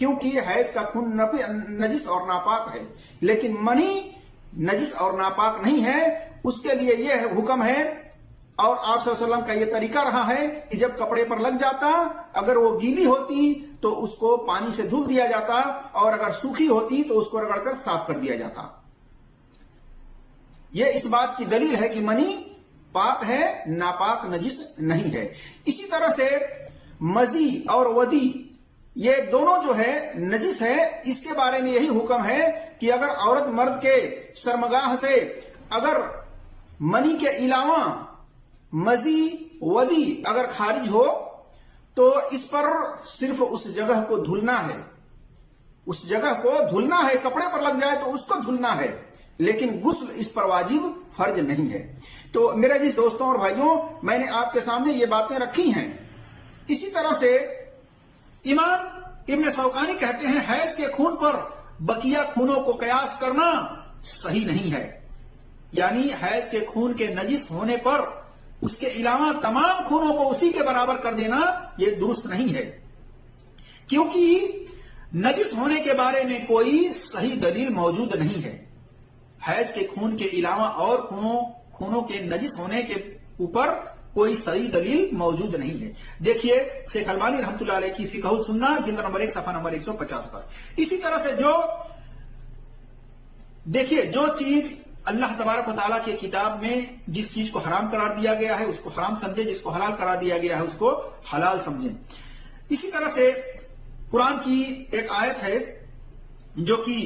B: کیونکہ حیض کا خون نجس اور ناپاک ہے، لیکن منی نجس اور ناپاک نہیں ہے. اس کے لیے یہ حکم ہے اور آپ صلی اللہ علیہ وسلم کا یہ طریقہ رہا ہے کہ جب کپڑے پر لگ جاتا، اگر وہ گیلی ہوتی تو اس کو پانی سے دھل دیا جاتا، اور اگر سوکھی ہوتی تو اس کو رگڑ کر صاف کر دیا جاتا. یہ اس بات کی دلیل ہے کہ منی پاک ہے، ناپاک نجس نہیں ہے. اسی طرح سے مزی اور ودی یہ دونوں جو ہے نجس ہے. اس کے بارے میں یہی حکم ہے کہ اگر عورت مرد کے شرمگاہ سے اگر منی کے علاوہ مزی ودی اگر خارج ہو تو اس پر صرف اس جگہ کو دھلنا ہے، اس جگہ کو دھلنا ہے. کپڑے پر لگ جائے تو اس کو دھلنا ہے، لیکن غسل اس پر واجب فرض نہیں ہے. تو میرے عزیز دوستوں اور بھائیوں، میں نے آپ کے سامنے یہ باتیں رکھی ہیں. اسی طرح سے امام ابن شوکانی کہتے ہیں حیض کے خون پر بقیہ خونوں کو قیاس کرنا صحیح نہیں ہے. یعنی حیض کے خون کے نجس ہونے پر اس کے علاوہ تمام خونوں کو اسی کے برابر کر دینا یہ درست نہیں ہے، کیونکہ نجس ہونے کے بارے میں کوئی صحیح دلیل موجود نہیں ہے. حیض کے خون کے علاوہ اور خونوں کے نجس ہونے کے اوپر کوئی صحیح دلیل موجود نہیں ہے. دیکھیے شیخ البانی رحمۃ اللہ علیہ کی فقہ السنہ جلد نمبر 1 صفحہ نمبر 150 پر. اسی طرح سے دیکھیے جو چیز اللہ تبارک و تعالیٰ کی کتاب میں جس چیز کو حرام قرار دیا گیا ہے اس کو حرام سمجھیں، جس کو حلال قرار دیا گیا ہے اس کو حلال سمجھیں. اسی طرح سے قرآن کی ایک آیت ہے جو کہ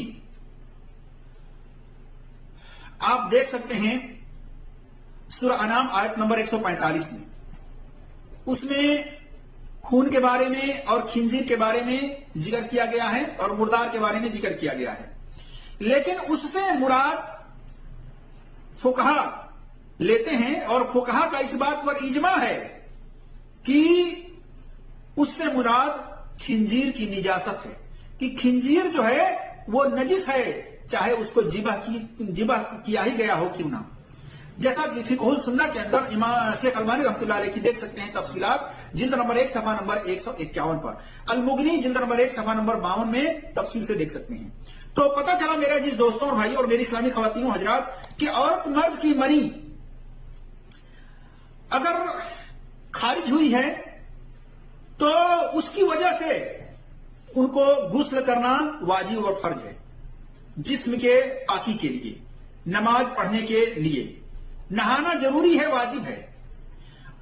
B: آپ دیکھ سکتے ہیں سورہ انعام آیت نمبر 145 میں. اس میں خون کے بارے میں اور خنزیر کے بارے میں ذکر کیا گیا ہے اور مردار کے بارے میں ذکر کیا گیا ہے، لیکن اس سے مراد فقہا لیتے ہیں، اور فقہا کا اس بات پر اجماع ہے کہ اس سے مراد خنزیر کی نجاست ہے، کہ خنزیر جو ہے وہ نجس ہے، چاہے اس کو ذبح کیا ہی گیا ہو کیوں نہ. جیسا کہ فقہ السنہ کے اندر امام شیخ البانی رحمۃ اللہ علیہ کی دیکھ سکتے ہیں تفصیلات جلد نمبر 1 صفحہ نمبر 151 پر. المغنی جلد نمبر 1 صفحہ نمبر 52 میں تفصیل سے دیکھ سکتے ہیں. تو پتہ چلا میرے عزیز دوستوں اور بھائیوں اور میری اسلامی خواتین و حضرات کہ عورت مرد کی منی اگر خارج ہوئی ہے تو اس کی وجہ سے ان کو غسل کرنا واجب اور فرض ہے، جسم کے پاکی کے لیے، نماز پڑھنے کے لیے نہانا ضروری ہے، واجب ہے.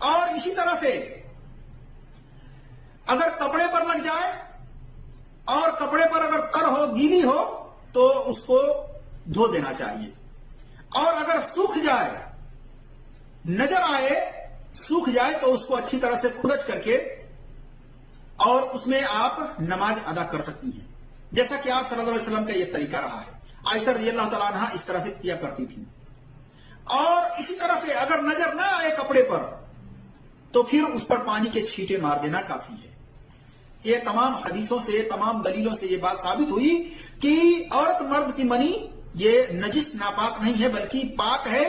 B: اور اسی طرح سے اگر کپڑے پر لگ جائے اور کپڑے پر اگر تر ہو، گیلی ہو تو اس کو دھو دینا چاہیے. اور اگر سوکھ جائے، نظر آئے سوکھ جائے تو اس کو اچھی طرح سے کھرچ کر کے اور اس میں آپ نماز ادا کر سکتی ہیں، جیسا کہ آپ صلی اللہ علیہ وسلم کا یہ طریقہ رہا ہے. عائشہ رضی اللہ تعالیٰ عنہا اس طرح سے کیا کرتی تھی. اور اسی طرح سے اگر نظر نہ آئے کپڑے پر تو پھر اس پر پانی کے چھینٹے مار دینا کافی ہے. یہ تمام حدیثوں سے، تمام دلیلوں سے یہ بات ثابت ہوئی کہ عورت مرد کی منی یہ نجس ناپاک نہیں ہے بلکہ پاک ہے،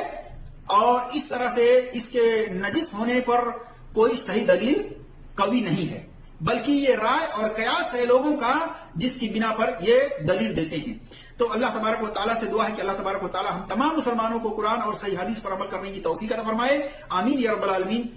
B: اور اس طرح سے اس کے نجس ہونے پر کوئی صحیح دلیل قوی نہیں ہے، بلکہ یہ رائے اور قیاس ہے لوگوں کا جس کی بنا پر یہ دلیل دیتے ہیں. تو اللہ تبارک و تعالیٰ سے دعا ہے کہ اللہ تبارک و تعالیٰ ہم تمام مسلمانوں کو قرآن اور صحیح حدیث پر عمل کرنے کی توفیق عطا فرمائے. آمین یا رب العالمین.